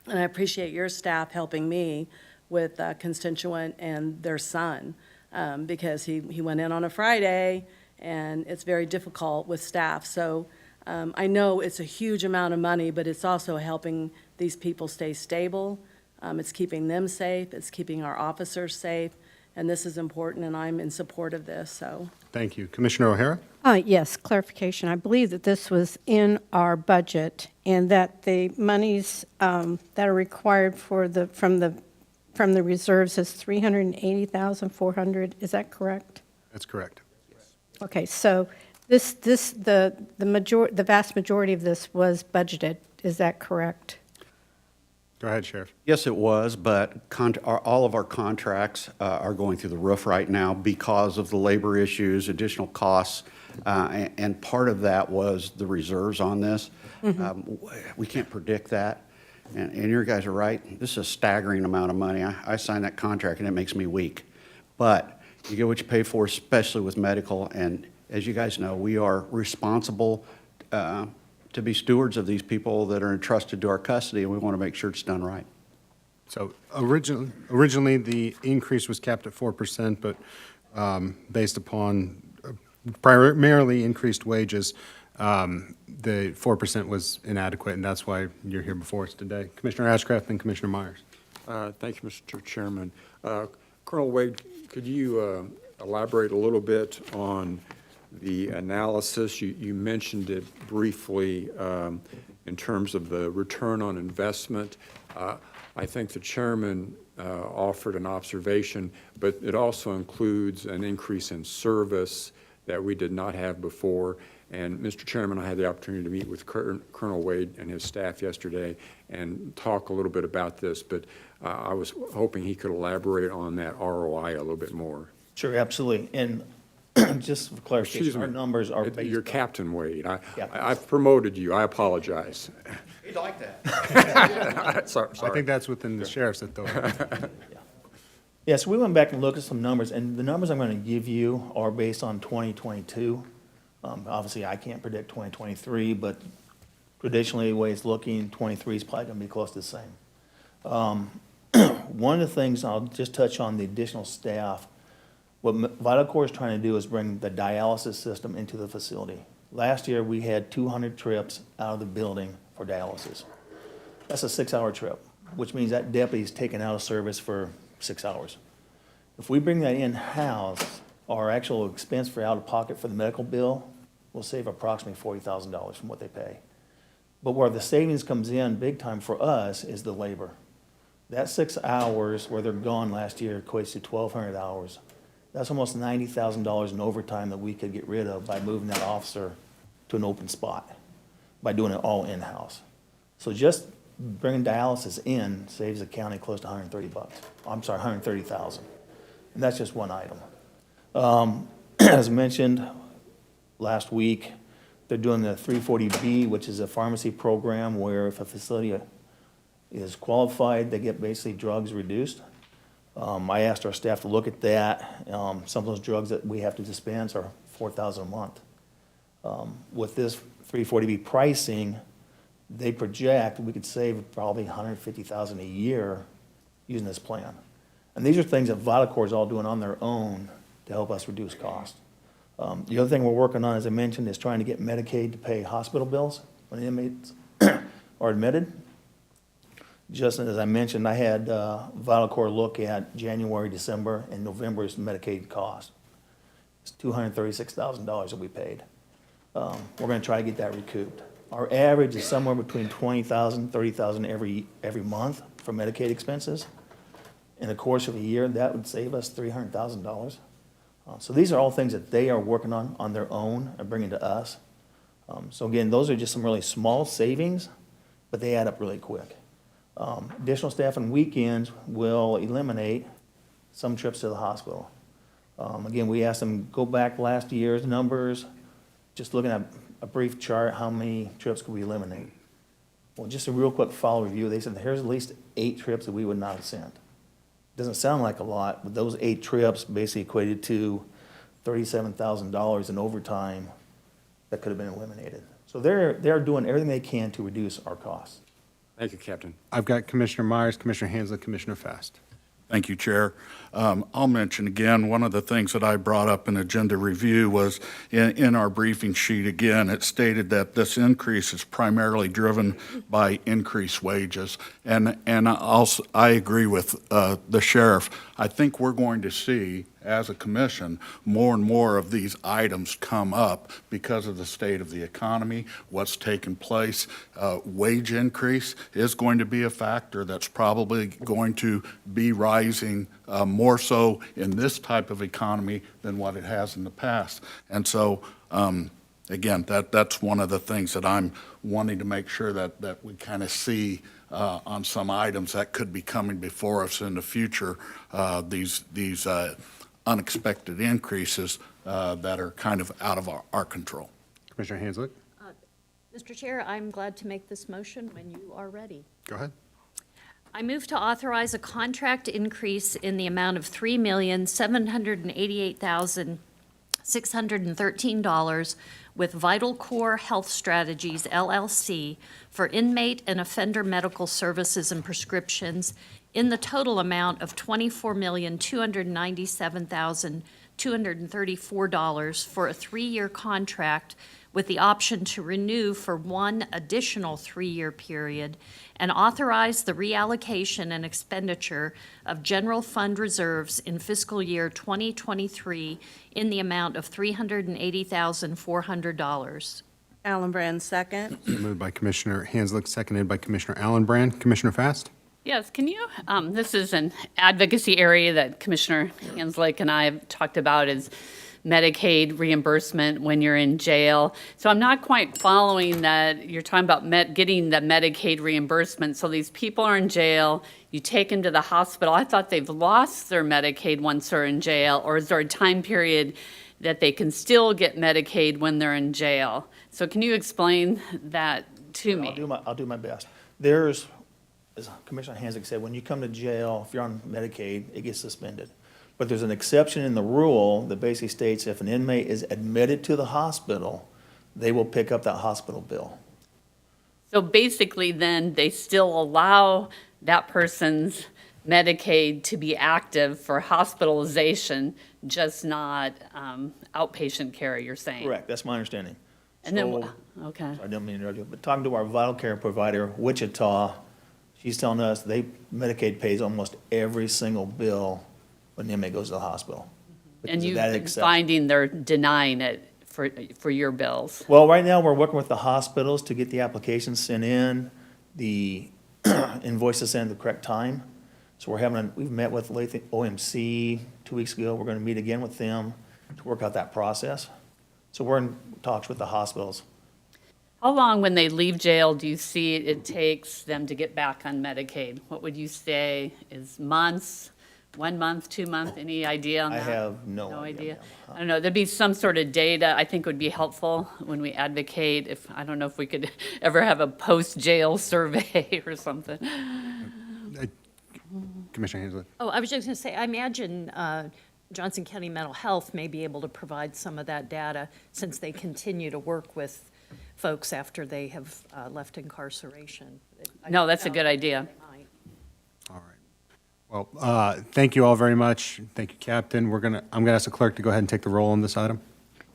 And I appreciate your staff helping me with a constituent and their son, because he went in on a Friday, and it's very difficult with staff. So I know it's a huge amount of money, but it's also helping these people stay stable. It's keeping them safe. It's keeping our officers safe. And this is important, and I'm in support of this, so. Thank you. Commissioner O'Hara? Yes, clarification. I believe that this was in our budget, and that the monies that are required for from the reserves is $380,400. Is that correct? That's correct. Okay, so the vast majority of this was budgeted. Is that correct? Go ahead, Sheriff. Yes, it was, but all of our contracts are going through the roof right now because of the labor issues, additional costs, and part of that was the reserves on this. We can't predict that, and your guys are right. This is a staggering amount of money. I signed that contract, and it makes me weak. But you get what you pay for, especially with medical, and as you guys know, we are responsible to be stewards of these people that are entrusted to our custody, and we want to make sure it's done right. So originally, the increase was capped at 4%, but based upon primarily increased wages, the 4% was inadequate, and that's why you're here before us today. Commissioner Ashcraft and Commissioner Myers. Thank you, Mr. Chairman. Colonel Wade, could you elaborate a little bit on the analysis. You mentioned it briefly in terms of the return on investment. I think the chairman offered an observation, but it also includes an increase in service that we did not have before. And Mr. Chairman, I had the opportunity to meet with Colonel Wade and his staff yesterday and talk a little bit about this, but I was hoping he could elaborate on that ROI a little bit more. Sure, absolutely. And just for Excuse clarification, me. our numbers are based. You're Captain Wade. Yeah. I've promoted you. I apologize. He'd like that. Sorry. I think that's within the sheriff's authority. Yeah, so we went back and looked at some numbers, and the numbers I'm going to give you are based on 2022. Obviously, I can't predict 2023, but traditionally, the way it's looking, 23 is probably going to be close to the same. One of the things, I'll just touch on the additional staff. What VitalCore is trying to do is bring the dialysis system into the facility. Last year, we had 200 trips out of the building for dialysis. That's a 6-hour trip, which means that deputy's taken out of service for 6 hours. If we bring that in-house, our actual expense for out-of-pocket for the medical bill will save approximately $40,000 from what they pay. But where the savings comes in big time for us is the labor. That 6 hours where they're gone last year equates to 1,200 hours. That's almost $90,000 in overtime that we could get rid of by moving that officer to an open spot, by doing it all in-house. So just bringing dialysis in saves the county close to $130,000. And that's just one item. As mentioned last week, they're doing the 340B, which is a pharmacy program where if a facility is qualified, they get basically drugs reduced. I asked our staff to look at that. Some of those drugs that we have to dispense are $4,000 a month. With this 340B pricing, they project we could save probably $150,000 a year using this plan. And these are things that VitalCore is all doing on their own to help us reduce cost. The other thing we're working on, as I mentioned, is trying to get Medicaid to pay hospital bills when inmates are admitted. Just as I mentioned, I had VitalCore look at January, December, and November's Medicaid cost. It's $236,000 that we paid. We're going to try to get that recouped. Our average is somewhere between $20,000, $30,000 every month for Medicaid expenses. In the course of a year, that would save us $300,000. So these are all things that they are working on their own and bringing to us. So again, those are just some really small savings, but they add up really quick. Additional staff on weekends will eliminate some trips to the hospital. Again, we asked them, go back last year's numbers, just looking at a brief chart, how many trips could we eliminate? Well, just a real quick follow review, they said, here's at least 8 trips that we would not have sent. Doesn't sound like a lot, but those 8 trips basically equated to $37,000 in overtime that could have been eliminated. So they're doing everything they can to reduce our costs. Thank you, Captain. I've got Commissioner Myers, Commissioner Hansel, Commissioner Fast. Thank you, Chair. I'll mention again, one of the things that I brought up in agenda review was in our briefing sheet, again, it stated that this increase is primarily driven by increased wages. And also, I agree with the sheriff. I think we're going to see, as a commission, more and more of these items come up because of the state of the economy, what's taken place. Wage increase is going to be a factor that's probably going to be rising more so in this type of economy than what it has in the past. And so, again, that's one of the things that I'm wanting to make sure that we kind of see on some items that could be coming before us in the future, these unexpected increases that are kind of out of our control. Commissioner Hanslick, Mr. Chair, I'm glad to make this motion when you are ready. go ahead. I move to authorize a contract increase in the amount of $3,788,613 with VitalCore Health Strategies, LLC, for inmate and offender medical services and prescriptions in the total amount of $24,297,000 $234 for a 3-year contract with the option to renew for one additional 3-year period, and authorize the reallocation and expenditure of general fund reserves in fiscal year 2023 in the amount of $380,400. Allenbrand, second. Moved by Commissioner Hanslick, seconded by Commissioner Allenbrand. Commissioner Fast? Yes, can you, this is an advocacy area that Commissioner Hanslick and I have talked about, is Medicaid reimbursement when you're in jail. So I'm not quite following that. You're talking about getting the Medicaid reimbursement. So these people are in jail, you take them to the hospital. I thought they've lost their Medicaid once they're in jail, or is there a time period that they can still get Medicaid when they're in jail? So can you explain that to me? I'll do my best. There's, as Commissioner Hanslick said, when you come to jail, if you're on Medicaid, it gets suspended. But there's an exception in the rule that basically states if an inmate is admitted to the hospital, they will pick up that hospital bill. So basically then they still allow that person's Medicaid to be active for hospitalization, just not outpatient care, you're saying? Correct, that's my understanding. And then, So- okay. I don't mean to interrupt you, but talking to our vital care provider, Wichita, she's telling us Medicaid pays almost every single bill when the inmate goes to the hospital. And Because of you've that been exception. finding they're denying it for your bills? Well, right now, we're working with the hospitals to get the applications sent in, the invoices sent at the correct time. So we've met with Latham OMC 2 weeks ago. We're gonna meet again with them to work out that process. So we're in talks with the hospitals. How long, when they leave jail, do you see it takes them to get back on Medicaid? What would you say is months, 1 month, 2 months, any idea on I that? have no No idea. idea? I don't know, there'd be some sort of data I think would be helpful when we advocate. I don't know if we could ever have a post-jail survey or something. Commissioner Hanslick? Oh, I was just going to say, I imagine Johnson County Mental Health may be able to provide some of that data since they continue to work with folks after they have left incarceration. No, that's a good idea. All right. Well, thank you all very much. Thank you, Captain. I'm going to ask the clerk to go ahead and take the roll on this item.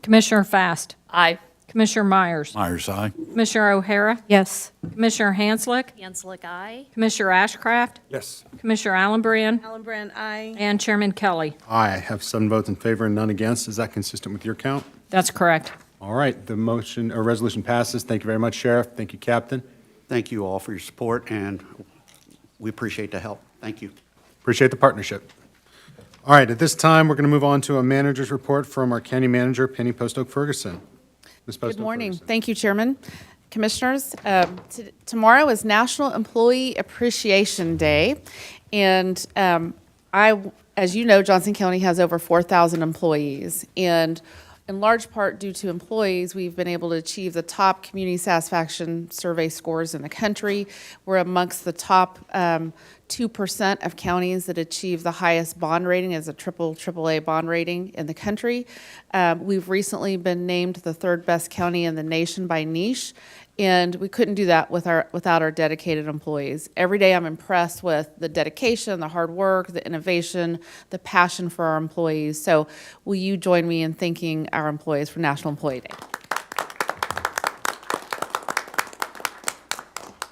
Commissioner Fast. Aye. Commissioner Myers. Myers, aye. Commissioner O'Hara. Yes. Commissioner Hanslick. Hanslick, aye. Commissioner Ashcraft. Yes. Commissioner Allenbrand. Allenbrand, aye. And Chairman Kelly. I have 7 votes in favor and none against. Is that consistent with your count? That's correct. All right, the motion or resolution passes. Thank you very much, Sheriff. Thank you, Captain. Thank you all for your support, and we appreciate the help. Thank you. Appreciate the partnership. All right, at this time, we're going to move on to a manager's report from our county manager, Penny Postoke Ferguson. Ms. Postoke Good morning. Ferguson. Thank you, Chairman. Commissioners, tomorrow is National Employee Appreciation Day, and as you know, Johnson County has over 4,000 employees, and in large part due to employees, we've been able to achieve the top community satisfaction survey scores in the country. We're amongst the top 2% of counties that achieve the highest bond rating as a AAA bond rating in the country. We've recently been named the 3rd best county in the nation by Niche, and we couldn't do that without our dedicated employees. Every day I'm impressed with the dedication, the hard work, the innovation, the passion for our employees. So will you join me in thanking our employees for National Employee Day?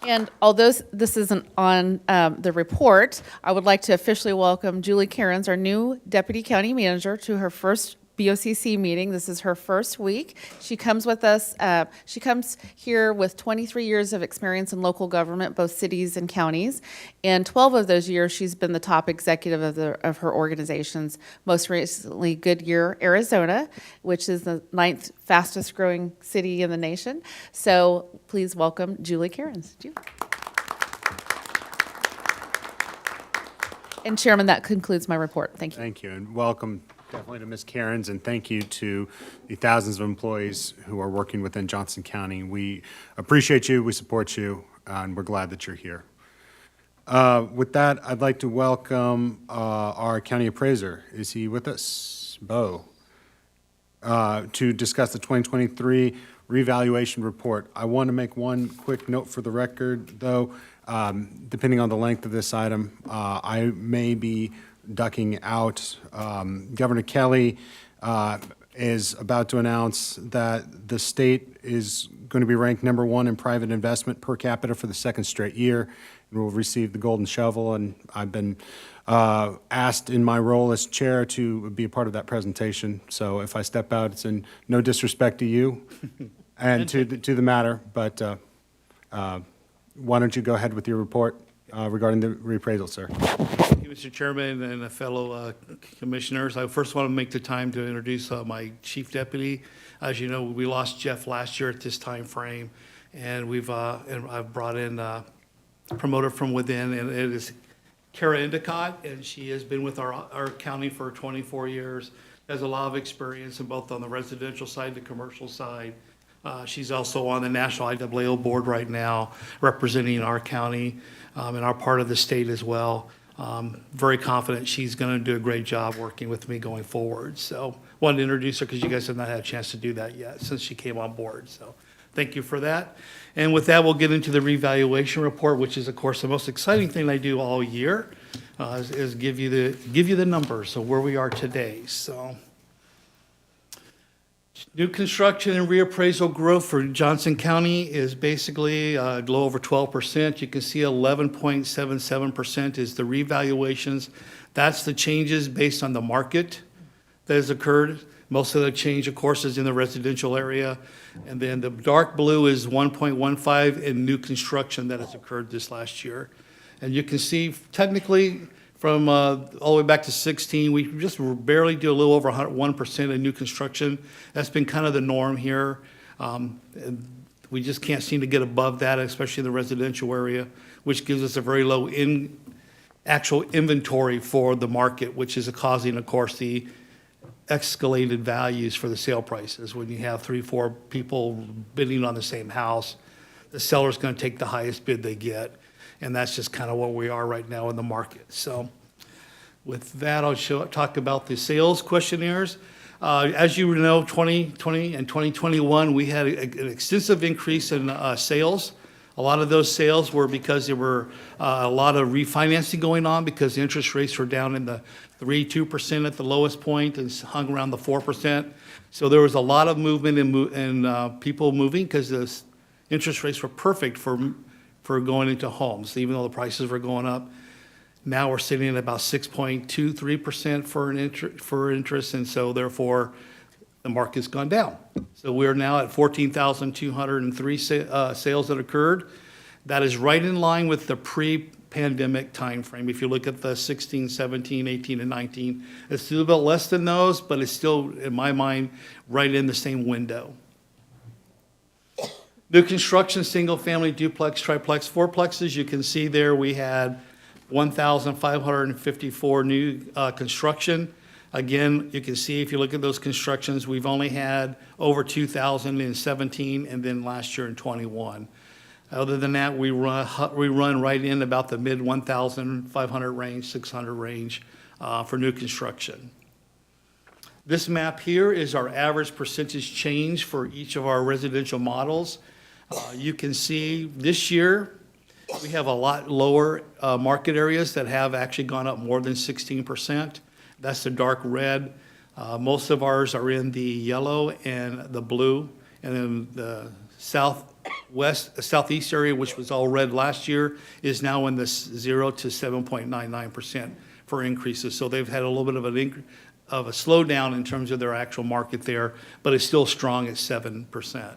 And although this isn't on the report, I would like to officially welcome Julie Cairns, our new Deputy County Manager, to her first BOCC meeting. This is her first week. She comes with us, she comes here with 23 years of experience in local government, both cities and counties. And 12 of those years, she's been the top executive of her organizations, most recently Goodyear, Arizona, which is the 9th fastest growing city in the nation. So please welcome Julie Cairns. Julie. And Chairman, that concludes my report. Thank you. Thank you, and welcome definitely to Ms. Cairns, and thank you to the thousands of employees who are working within Johnson County. We appreciate you, we support you, and we're glad that you're here. With that, I'd like to welcome our county appraiser. Is he with us? Bo. To discuss the 2023 revaluation report. I want to make one quick note for the record, though. Depending on the length of this item, I may be ducking out. Governor Kelly is about to announce that the state is going to be ranked #1 in private investment per capita for the second straight year, and will receive the golden shovel. And I've been asked in my role as chair to be a part of that presentation. So if I step out, it's in no disrespect to you and to the matter, but why don't you go ahead with your report regarding the reappraisal, sir? Thank you, Mr. Chairman and fellow commissioners. I first want to make the time to introduce my chief deputy. As you know, we lost Jeff last year at this time frame, and I've brought in a promoter from within, and it is Kara Endicott, and she has been with our county for 24 years. Has a lot of experience in both on the residential side, the commercial side. She's also on the National IAAO board right now, representing our county and our part of the state as well. Very confident she's going to do a great job working with me going forward. So wanted to introduce her because you guys have not had a chance to do that yet since she came on board. So thank you for that. And with that, we'll get into the revaluation report, which is, of course, the most exciting thing I do all year, is give you the numbers of where we are today. So new construction and reappraisal growth for Johnson County is basically a little over 12%. You can see 11.77% is the revaluations. That's the changes based on the market that has occurred. Most of the change, of course, is in the residential area. And then the dark blue is 1.15 in new construction that has occurred this last year. And you can see technically from all the way back to 16, we just barely do a little over 1% in new construction. That's been kind of the norm here. And we just can't seem to get above that, especially in the residential area, which gives us a very low actual inventory for the market, which is causing, of course, the escalated values for the sale prices. When you have 3-4 people bidding on the same house, the seller's going to take the highest bid they get. And that's just kind of where we are right now in the market. So with that, I'll talk about the sales questionnaires. As you know, 2020 and 2021, we had an extensive increase in sales. A lot of those sales were because there were a lot of refinancing going on because the interest rates were down in the 3-2% at the lowest point and hung around the 4%. So there was a lot of movement and people moving because the interest rates were perfect for going into homes, even though the prices were going up. Now we're sitting at about 6.23% for interest, and so therefore the market's gone down. So we're now at 14,203 sales that occurred. That is right in line with the pre-pandemic timeframe. If you look at the 16, 17, 18, and 19, it's still a bit less than those, but it's still, in my mind, right in the same window. New construction, single-family, duplex, triplex, fourplexes, you can see there we had 1,554 new construction. Again, you can see if you look at those constructions, we've only had over 2,000 in 17 and then last year in 21. Other than that, we run right in about the mid 1,500 range, 600 range for new construction. This map here is our average percentage change for each of our residential models. You can see this year, we have a lot lower market areas that have actually gone up more than 16%. That's the dark red. Most of ours are in the yellow and the blue. And then the southeast area, which was all red last year, is now in the 0 to 7.99% for increases. So they've had a little bit of a slowdown in terms of their actual market there, but it's still strong at 7%.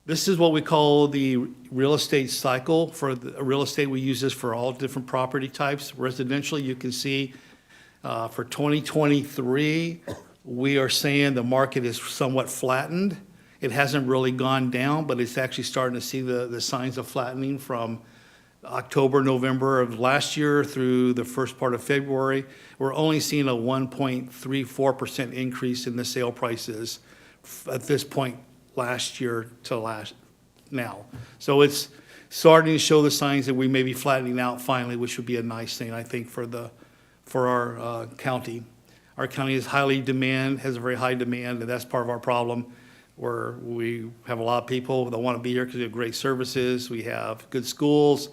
This is what we call the real estate cycle. For the real estate, we use this for all different property types. Residentially, you can see for 2023, we are saying the market is somewhat flattened. It hasn't really gone down, but it's actually starting to see the signs of flattening from October, November of last year through the first part of February. We're only seeing a 1.34% increase in the sale prices at this point last year to now. So it's starting to show the signs that we may be flattening out finally, which would be a nice thing, I think, for our county. Our county is has a very high demand, and that's part of our problem, where we have a lot of people that want to be here because we have great services, we have good schools,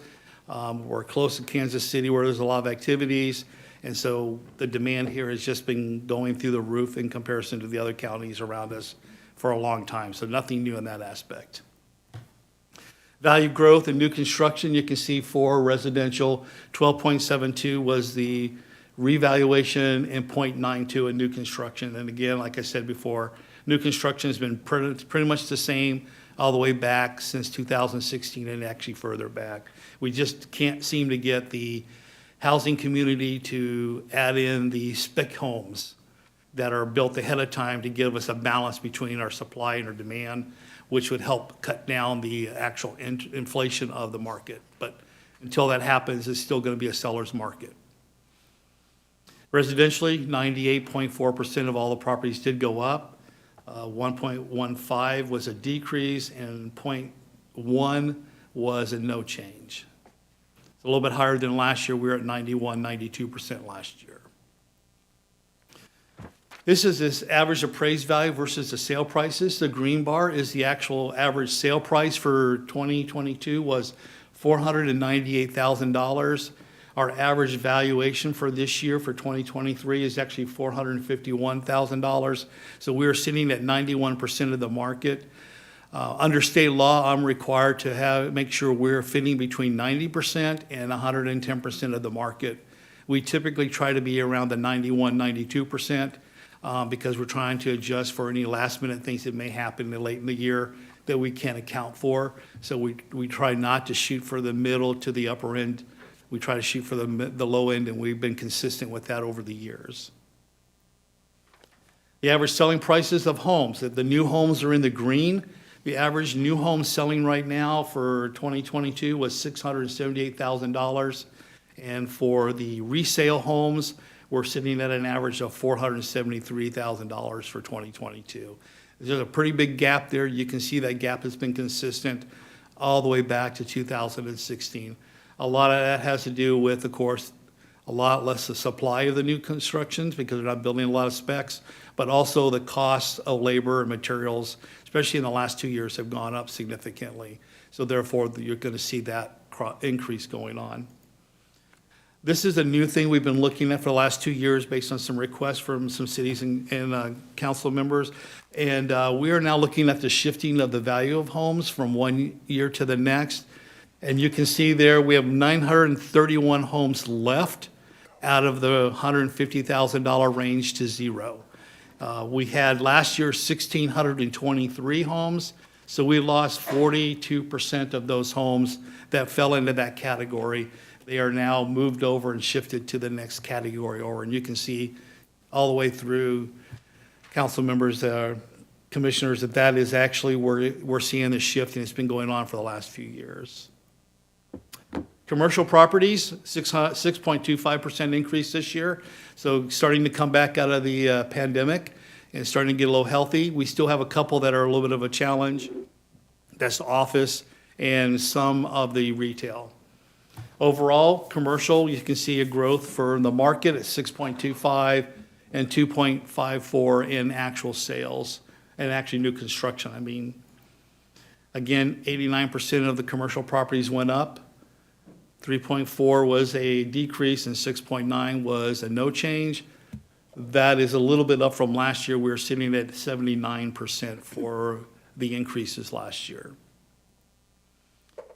we're close to Kansas City where there's a lot of activities, And so the demand here has just been going through the roof in comparison to the other counties around us for a long time. So nothing new in that aspect. Value growth and new construction, you can see for residential, 12.72 was the revaluation and 0.92 in new construction. And again, like I said before, new construction has been pretty much the same all the way back since 2016 and actually further back. We just can't seem to get the housing community to add in the spec homes that are built ahead of time to give us a balance between our supply and our demand, which would help cut down the actual inflation of the market. But until that happens, it's still going to be a seller's market. Residentially, 98.4% of all the properties did go up. 1.15 was a decrease, and 0.1 was a no change. It's a little bit higher than last year. We were at 91, 92% last year. This is this average appraised value versus the sale prices. The green bar is the actual average sale price for 2022 was $498,000. Our average valuation for this year, for 2023, is actually $451,000. So we're sitting at 91% of the market. Under state law, I'm required to make sure we're fitting between 90% and 110% of the market. We typically try to be around the 91, 92%, because we're trying to adjust for any last-minute things that may happen late in the year that we can't account for. So we try not to shoot for the middle to the upper end. We try to shoot for the low end, and we've been consistent with that over the years. The average selling prices of homes, the new homes are in the green. The average new home selling right now for 2022 was $678,000. And for the resale homes, we're sitting at an average of $473,000 for 2022. There's a pretty big gap there. You can see that gap has been consistent all the way back to 2016. A lot of that has to do with, of course, a lot less the supply of the new constructions because they're not building a lot of specs, but also the cost of labor and materials, especially in the last 2 years, have gone up significantly. So therefore, you're going to see that increase going on. This is a new thing we've been looking at for the last 2 years based on some requests from some cities and council members. And we are now looking at the shifting of the value of homes from 1 year to the next. And you can see there, we have 931 homes left out of the $150,000 range to zero. We had last year 1,623 homes, so we lost 42% of those homes that fell into that category. They are now moved over and shifted to the next category over. And you can see all the way through, council members, commissioners, that is actually where we're seeing the shift, and it's been going on for the last few years. Commercial properties, 6.25% increase this year. So starting to come back out of the pandemic and starting to get a little healthy. We still have a couple that are a little bit of a challenge. That's office and some of the retail. Overall, commercial, you can see a growth for the market at 6.25 and 2.54 in actual sales and actually new construction. I mean, again, 89% of the commercial properties went up. 3.4 was a decrease and 6.9 was a no change. That is a little bit up from last year. We were sitting at 79% for the increases last year.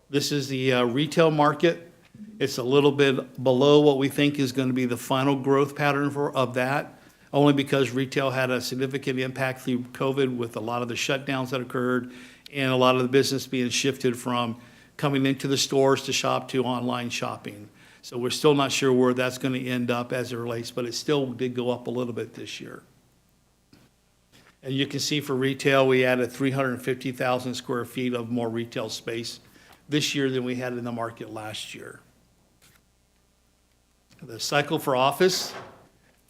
This is the retail market. It's a little bit below what we think is going to be the final growth pattern of that, only because retail had a significant impact through COVID with a lot of the shutdowns that occurred and a lot of the business being shifted from coming into the stores to shop to online shopping. So we're still not sure where that's going to end up as it relates, but it still did go up a little bit this year. And you can see for retail, we added 350,000 square feet of more retail space this year than we had in the market last year. The cycle for office.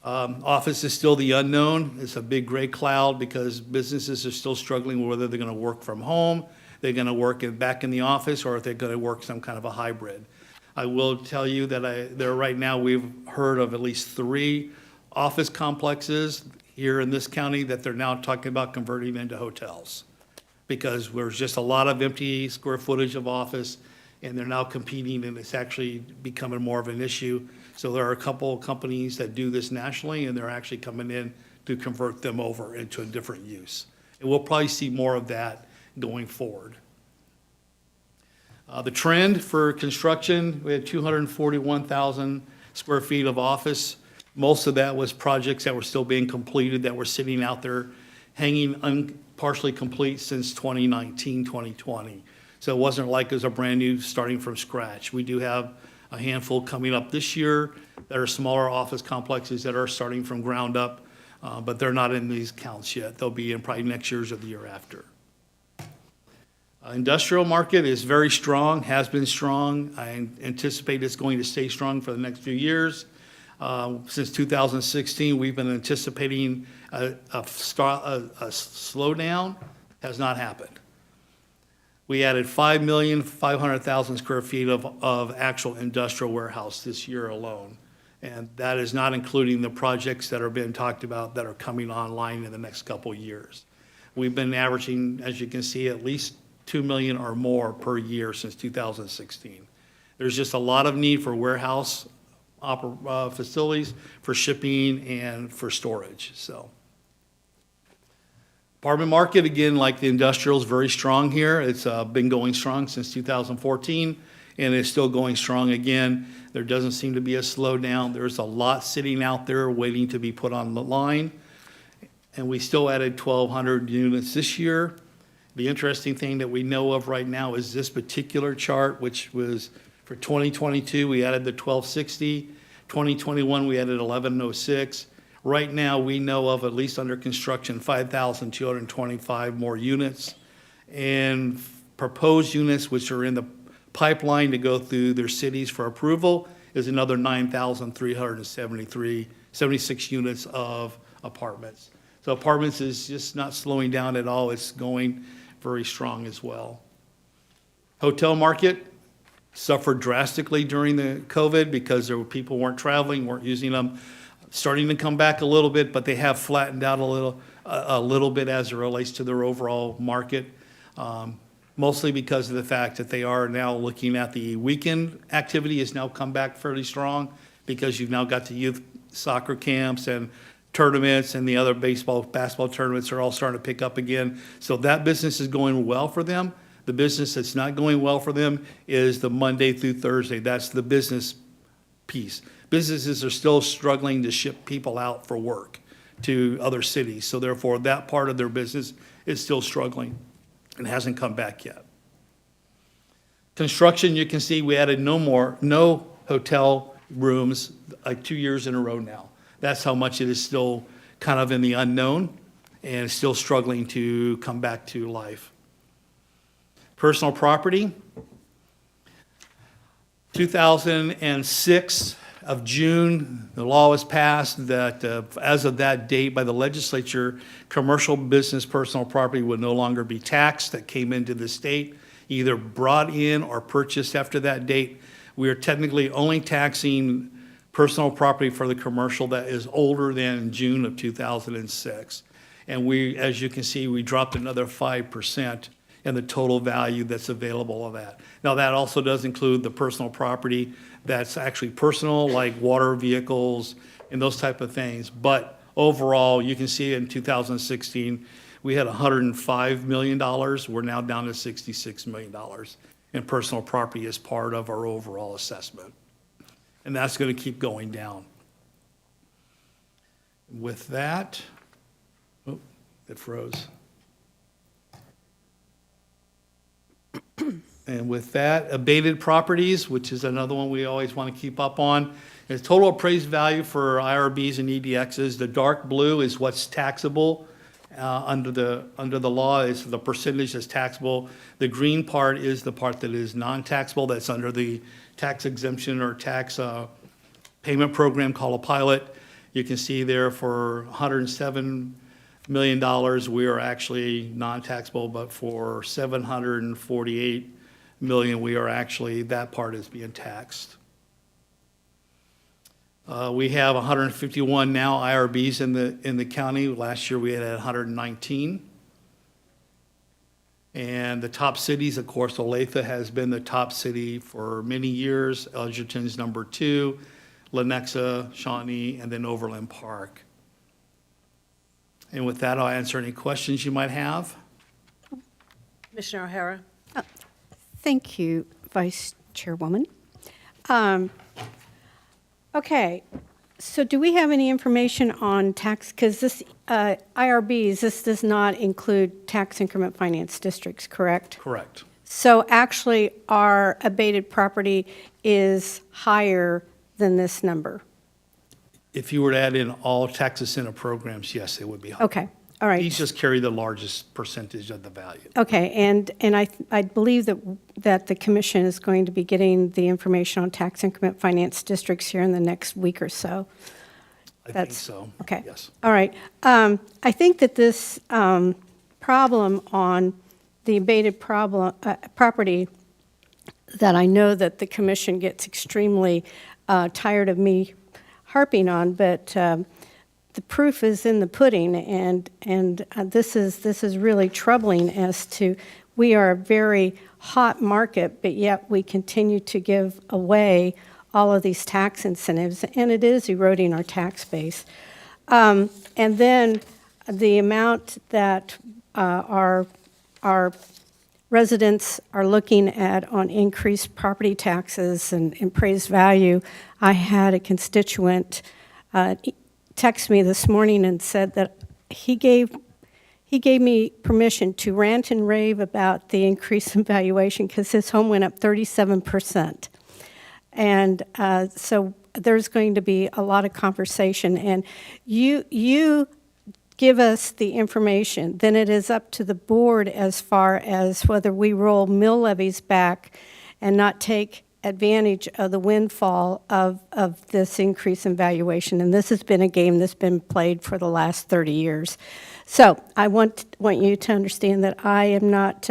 Office is still the unknown. It's a big gray cloud because businesses are still struggling with whether they're going to work from home, they're going to work back in the office, or if they're going to work some kind of a hybrid. I will tell you that right now we've heard of at least 3 office complexes here in this county that they're now talking about converting into hotels because there's just a lot of empty square footage of office, and they're now competing, and it's actually becoming more of an issue So there are a couple of companies that do this nationally, and they're actually coming in to convert them over into a different use. And we'll probably see more of that going forward. The trend for construction, we had 241,000 square feet of office. Most of that was projects that were still being completed, that were sitting out there hanging partially complete since 2019, 2020. So it wasn't like it was a brand new starting from scratch. We do have a handful coming up this year that are smaller office complexes that are starting from ground up, but they're not in these counts yet. They'll be in probably next year's or the year after. Industrial market is very strong, has been strong. I anticipate it's going to stay strong for the next few years. Since 2016, we've been anticipating a slowdown. Has not happened. We added 5,500,000 square feet of actual industrial warehouse this year alone. And that is not including the projects that are being talked about that are coming online in the next couple of years. We've been averaging, as you can see, at least 2 million or more per year since 2016. There's just a lot of need for warehouse facilities, for shipping, and for storage, so. Apartment market, again, like the industrial, is very strong here. It's been going strong since 2014, and it's still going strong again. There doesn't seem to be a slowdown. There's a lot sitting out there waiting to be put on the line, and we still added 1,200 units this year. The interesting thing that we know of right now is this particular chart, which was for 2022, we added the 1,260. 2021, we added 1,106. Right now, we know of, at least under construction, 5,225 more units. And proposed units, which are in the pipeline to go through their cities for approval, is another 9,376 units of apartments. So apartments is just not slowing down at all. It's going very strong as well. Hotel market suffered drastically during the COVID because people weren't traveling, weren't using them. Starting to come back a little bit, but they have flattened out a little bit as it relates to their overall market, mostly because of the fact that they are now looking at the weekend activity has now come back fairly strong because you've now got the youth soccer camps and tournaments, and the other baseball, basketball tournaments are all starting to pick up again. So that business is going well for them. The business that's not going well for them is the Monday through Thursday. That's the business piece. Businesses are still struggling to ship people out for work to other cities. So therefore, that part of their business is still struggling and hasn't come back yet. Construction, you can see we added no hotel rooms like 2 years in a row now. That's how much it is still kind of in the unknown and still struggling to come back to life. Personal property, 2006 of June, the law was passed that as of that date by the legislature, commercial business personal property would no longer be taxed that came into the state, either brought in or purchased after that date. We are technically only taxing personal property for the commercial that is older than June of 2006. And we, as you can see, we dropped another 5% in the total value that's available of that. Now, that also does include the personal property that's actually personal, like water vehicles and those type of things. But overall, you can see in 2016, we had $105 million. We're now down to $66 million in personal property as part of our overall assessment. And that's going to keep going down. With that, oh, it froze. And with that, abated properties, which is another one we always want to keep up on, is total appraised value for IRBs and EDXs. The dark blue is what's taxable under the law, is the percentage that's taxable. The green part is the part that is non-taxable, that's under the tax exemption or tax payment program called a pilot. You can see there for $107 million, we are actually non-taxable, but for $748 million, we are actually, that part is being taxed. We have 151 now IRBs in the county. Last year we had 119. And the top cities, of course, Olathe has been the top city for many years. Edgerton's number 2. Lenexa, Shawnee, and then Overland Park. And with that, I'll answer any questions you might have. Commissioner O'Hara? Thank you, Vice Chairwoman. Okay, so do we have any information on tax, because this IRBs, this does not include tax increment finance districts, correct? Correct. So actually, our abated property is higher than this number? If you were to add in all tax incentive programs, yes, it would be higher. Okay, all right. These just carry the largest percentage of the value. Okay, and I believe that the commission is going to be getting the information on tax increment finance districts here in the next week or so. I think so. Okay. Yes. All right. I think that this problem on the abated property that I know that the commission gets extremely tired of me harping on, but the proof is in the pudding, and this is really troubling as to, we are a very hot market, but yet we continue to give away all of these tax incentives, and it is eroding our tax base. And then the amount that our residents are looking at on increased property taxes and appraised value. I had a constituent text me this morning and said that he gave me permission to rant and rave about the increase in valuation because his home went up 37%. And so there's going to be a lot of conversation. And you give us the information, then it is up to the board as far as whether we roll mill levies back and not take advantage of the windfall of this increase in valuation. And this has been a game that's been played for the last 30 years. So I want you to understand that I am not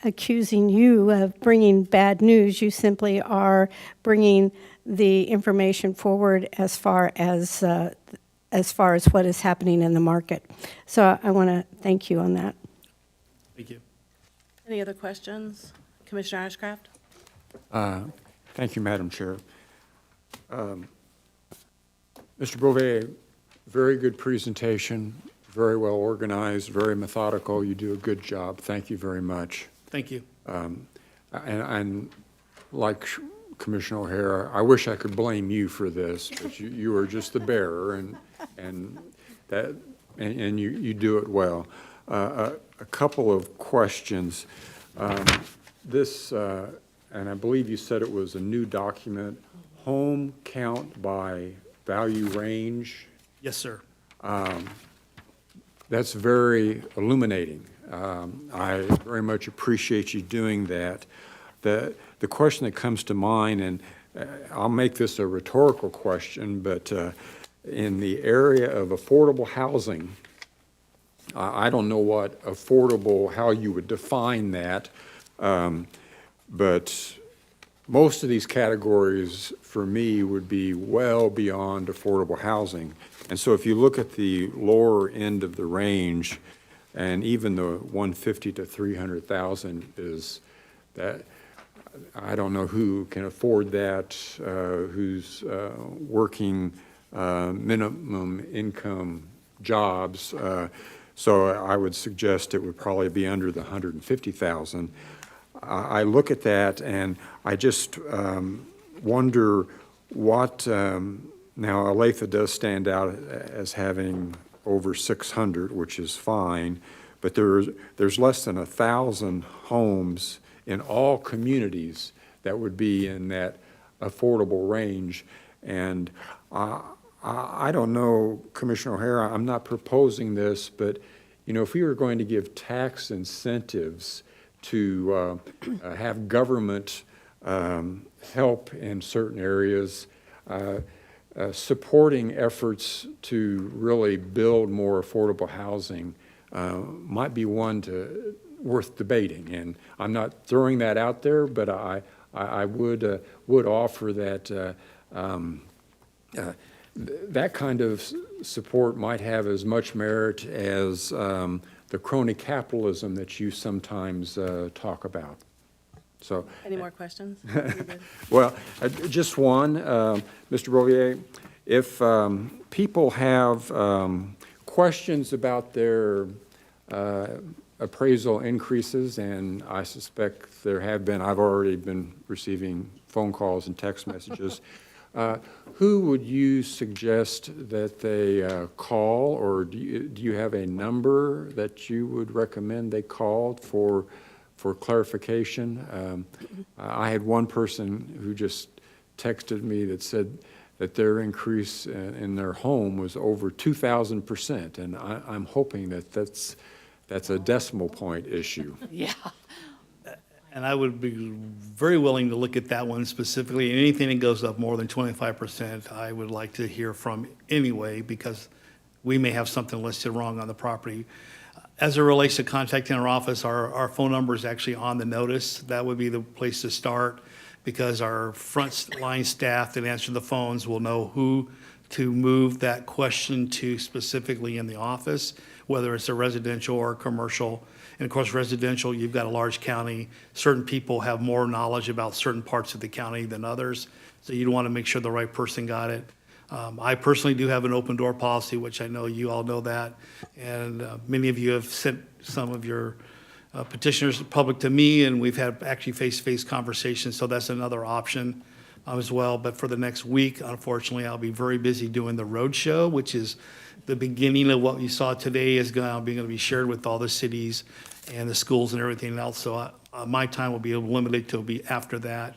accusing you of bringing bad news. You simply are bringing the information forward as far as what is happening in the market. So I want to thank you on that. Thank you. Any other questions? Commissioner Ashcraft? Thank you, Madam Chair. Mr. Beauvais, very good presentation, very well organized, very methodical. You do a good job. Thank you very much. Thank you. And like Commissioner O'Hara, I wish I could blame you for this, but you are just the bearer, and you do it well. A couple of questions. This, and I believe you said it was a new document, home count by value range. Yes, sir. That's very illuminating. I very much appreciate you doing that. The question that comes to mind, and I'll make this a rhetorical question, but in the area of affordable housing, I don't know what affordable, how you would define that, but most of these categories for me would be well beyond affordable housing. And so if you look at the lower end of the range, and even the 150 to 300,000 is that, I don't know who can afford that, who's working minimum income jobs. So I would suggest it would probably be under the 150,000. I look at that and I just wonder what, now Olathe does stand out as having over 600, which is fine, but there's less than 1,000 homes in all communities that would be in that affordable range. And I don't know, Commissioner O'Hara, I'm not proposing this, but you know, if we were going to give tax incentives to have government help in certain areas, supporting efforts to really build more affordable housing might be one worth debating. And I'm not throwing that out there, but I would offer that that kind of support might have as much merit as the crony capitalism that you sometimes talk about. So, Any more questions? well, just one, Mr. Bouvier, if people have questions about their appraisal increases, and I suspect there have been, I've already been receiving phone calls and text messages, who would you suggest that they call, or do you have a number that you would recommend they called for clarification? I had one person who just texted me that said that their increase in their home was over 2,000%, and I'm hoping that that's a decimal point issue. Yeah. And I would be very willing to look at that one specifically. Anything that goes up more than 25%, I would like to hear from anyway, because we may have something listed wrong on the property. As it relates to contacting our office, our phone number is actually on the notice. That would be the place to start, because our front line staff that answer the phones will know who to move that question to specifically in the office, whether it's a residential or commercial. And of course, residential, you've got a large county. Certain people have more knowledge about certain parts of the county than others, so you'd want to make sure the right person got it. I personally do have an open door policy, which I know you all know that, and many of you have sent some of your petitioners public to me, and we've had actually face-to-face conversations, so that's another option as well. But for the next week, unfortunately, I'll be very busy doing the road show, which is the beginning of what you saw today is going to be shared with all the cities and the schools and everything else. So my time will be limited to be after that.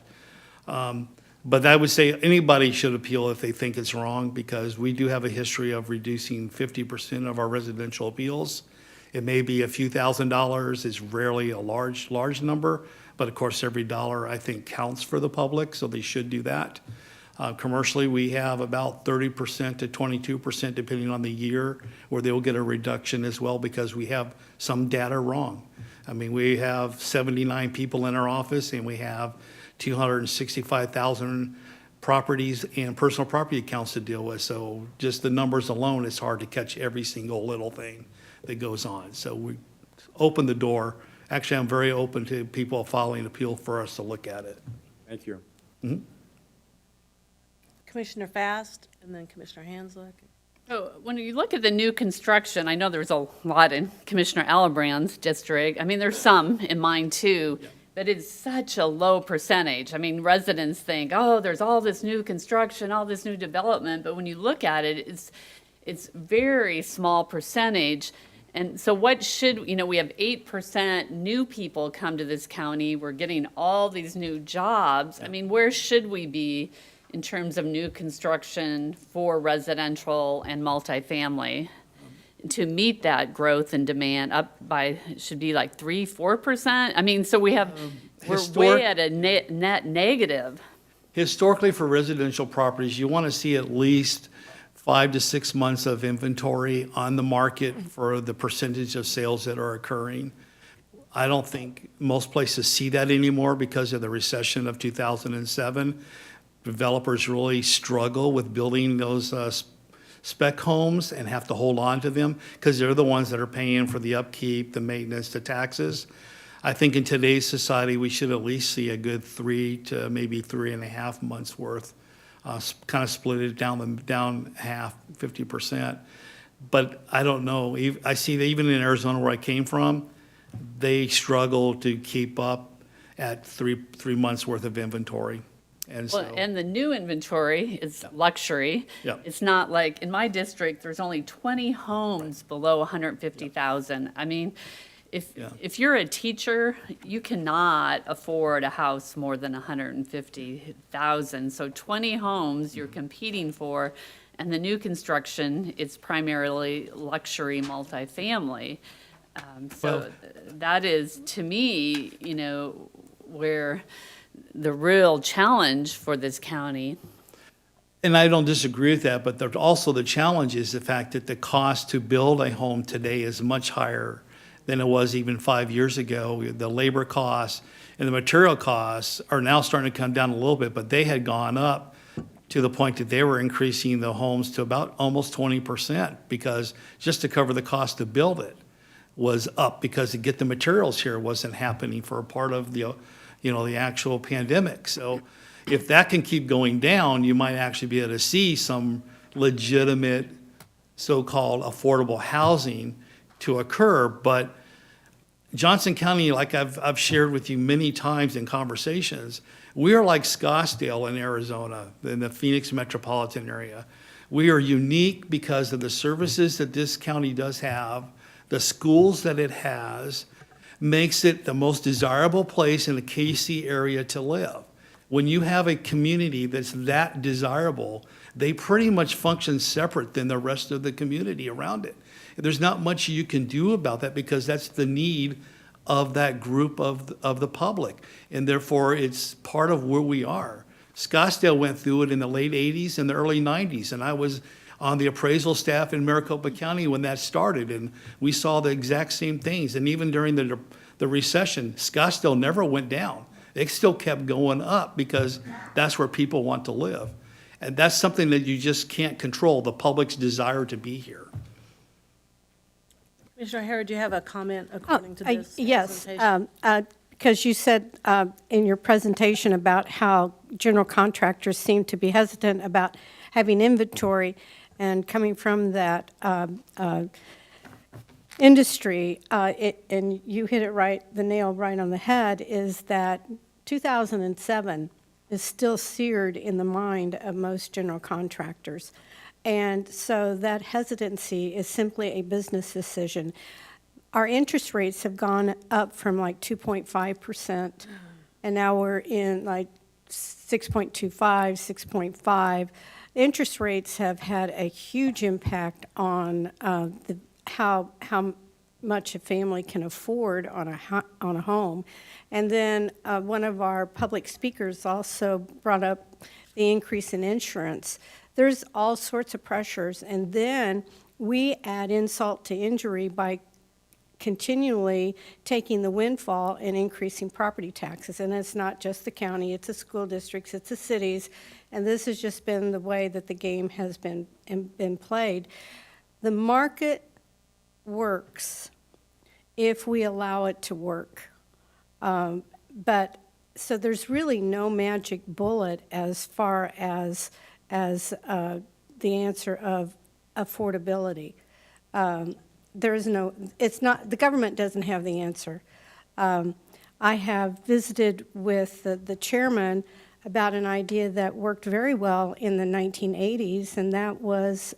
But I would say anybody should appeal if they think it's wrong, because we do have a history of reducing 50% of our residential appeals. It may be a few $1,000s. It's rarely a large number. But of course, every dollar, I think, counts for the public, so they should do that. Commercially, we have about 30% to 22%, depending on the year, where they will get a reduction as well, because we have some data wrong. I mean, we have 79 people in our office, and we have 265,000 properties and personal property accounts to deal with. So just the numbers alone, it's hard to catch every single little thing that goes on. So we open the door. Actually, I'm very open to people filing an appeal for us to look at it. Thank you. Commissioner Fast, and then Commissioner Hanslick. So when you look at the new construction, I know there's a lot in Commissioner Allenbrand's district. I mean, there's some in mine too, but it's such a low percentage. I mean, residents think, oh, there's all this new construction, all this new development, but when you look at it, it's very small percentage. And so what should, we have 8% new people come to this county. We're getting all these new jobs. I mean, where should we be in terms of new construction for residential and multifamily to meet that growth and demand? Up by, should be like 3-4%? I mean, so we're way at a net negative. Historically, for residential properties, you want to see at least 5 to 6 months of inventory on the market for the percentage of sales that are occurring. I don't think most places see that anymore because of the recession of 2007. Developers really struggle with building those spec homes and have to hold on to them because they're the ones that are paying for the upkeep, the maintenance, the taxes. I think in today's society, we should at least see a good 3 to maybe 3.5 months worth, kind of split it down half, 50%. But I don't know. I see that even in Arizona, where I came from, they struggle to keep up at 3 months worth of inventory. And so, Well, and the new inventory is luxury. Yeah. It's not like, in my district, there's only 20 homes below 150,000. I mean, if you're a teacher, you cannot afford a house more than 150,000. So 20 homes you're competing for, and the new construction, it's primarily luxury multifamily. That is, to me, where the real challenge for this county. and I don't disagree with that, but there's also the challenge is the fact that the cost to build a home today is much higher than it was even 5 years ago. The labor costs and the material costs are now starting to come down a little bit, but they had gone up to the point that they were increasing the homes to about almost 20%, because just to cover the cost to build it was up, because to get the materials here wasn't happening for a part of the the actual pandemic. So if that can keep going down, you might actually be able to see some legitimate so-called affordable housing to occur. But Johnson County, like I've shared with you many times in conversations, we are like Scottsdale in Arizona, in the Phoenix metropolitan area. We are unique because of the services that this county does have, the schools that it has, makes it the most desirable place in the KC area to live. When you have a community that's that desirable, they pretty much function separate than the rest of the community around it. There's not much you can do about that because that's the need of that group of the public. And therefore, it's part of where we are. Scottsdale went through it in the late 80s and the early 90s, and I was on the appraisal staff in Maricopa County when that started, and we saw the exact same things. And even during the recession, Scottsdale never went down. It still kept going up because that's where people want to live. And that's something that you just can't control, the public's desire to be here. Commissioner Harrod, do you have a comment according to this Yes, presentation? because you said in your presentation about how general contractors seem to be hesitant about having inventory, and coming from that industry, and you hit it right, the nail right on the head, is that 2007 is still seared in the mind of most general contractors. And so that hesitancy is simply a business decision. Our interest rates have gone up from like 2.5%, and now we're in like 6.25, 6.5. Interest rates have had a huge impact on how much a family can afford on a home. And then one of our public speakers also brought up the increase in insurance. There's all sorts of pressures, and then we add insult to injury by continually taking the windfall and increasing property taxes. And it's not just the county, it's the school districts, it's the cities, and this has just been the way that the game has been played. The market works if we allow it to work. But so there's really no magic bullet as far as the answer of affordability. There is no, it's not, the government doesn't have the answer. I have visited with the chairman about an idea that worked very well in the 1980s, and that was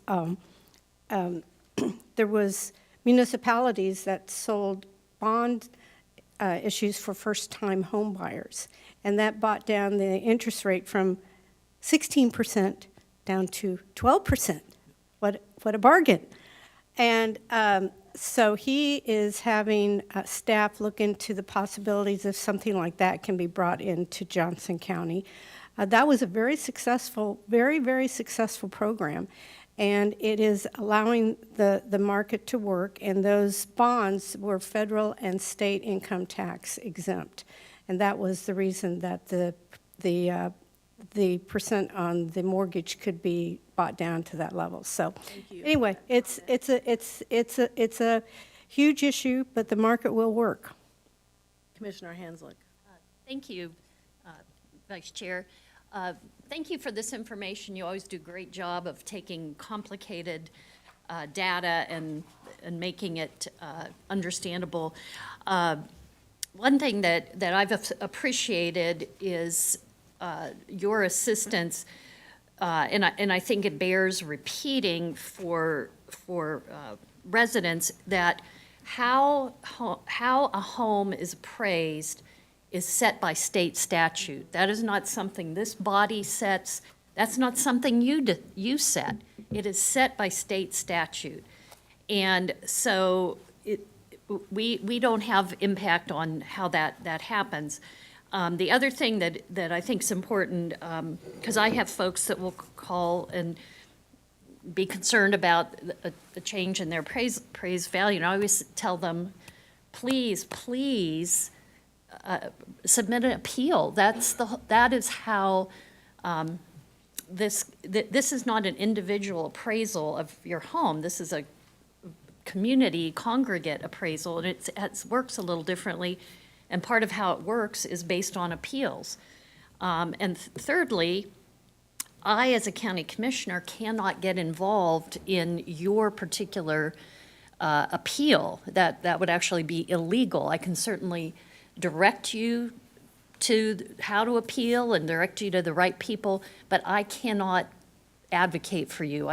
there was municipalities that sold bond issues for first-time home buyers, and that brought down the interest rate from 16% down to 12%. What a bargain. And so he is having staff look into the possibilities if something like that can be brought into Johnson County. That was a very successful, very, very successful program. And it is allowing the market to work, and those bonds were federal and state income tax exempt. And that was the reason that the percent on the mortgage could be brought down to that level. So anyway, it's a huge issue, but the market will work. Commissioner Hanslick. Thank you, Vice Chair. Thank you for this information. You always do a great job of taking complicated data and making it understandable. One thing that I've appreciated is your assistance, and I think it bears repeating for residents, that how a home is appraised is set by state statute. That is not something this body sets. That's not something you set. It is set by state statute. And so we don't have impact on how that happens. The other thing that I think is important, because I have folks that will call and be concerned about a change in their appraised value, and I always tell them, please, submit an appeal. That is how this is not an individual appraisal of your home. This is a community congregate appraisal, and it works a little differently. And part of how it works is based on appeals. And thirdly, I, as a county commissioner, cannot get involved in your particular appeal. That would actually be illegal. I can certainly direct you to how to appeal and direct you to the right people, but I cannot advocate for you.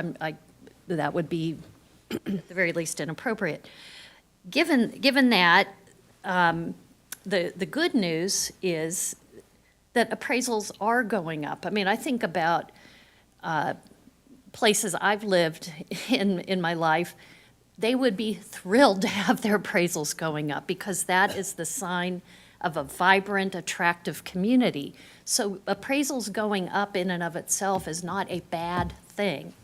That would be, at the very least, inappropriate. Given that, the good news is that appraisals are going up. I mean, I think about places I've lived in my life. They would be thrilled to have their appraisals going up because that is the sign of a vibrant, attractive community. So appraisals going up in and of itself is not a bad thing.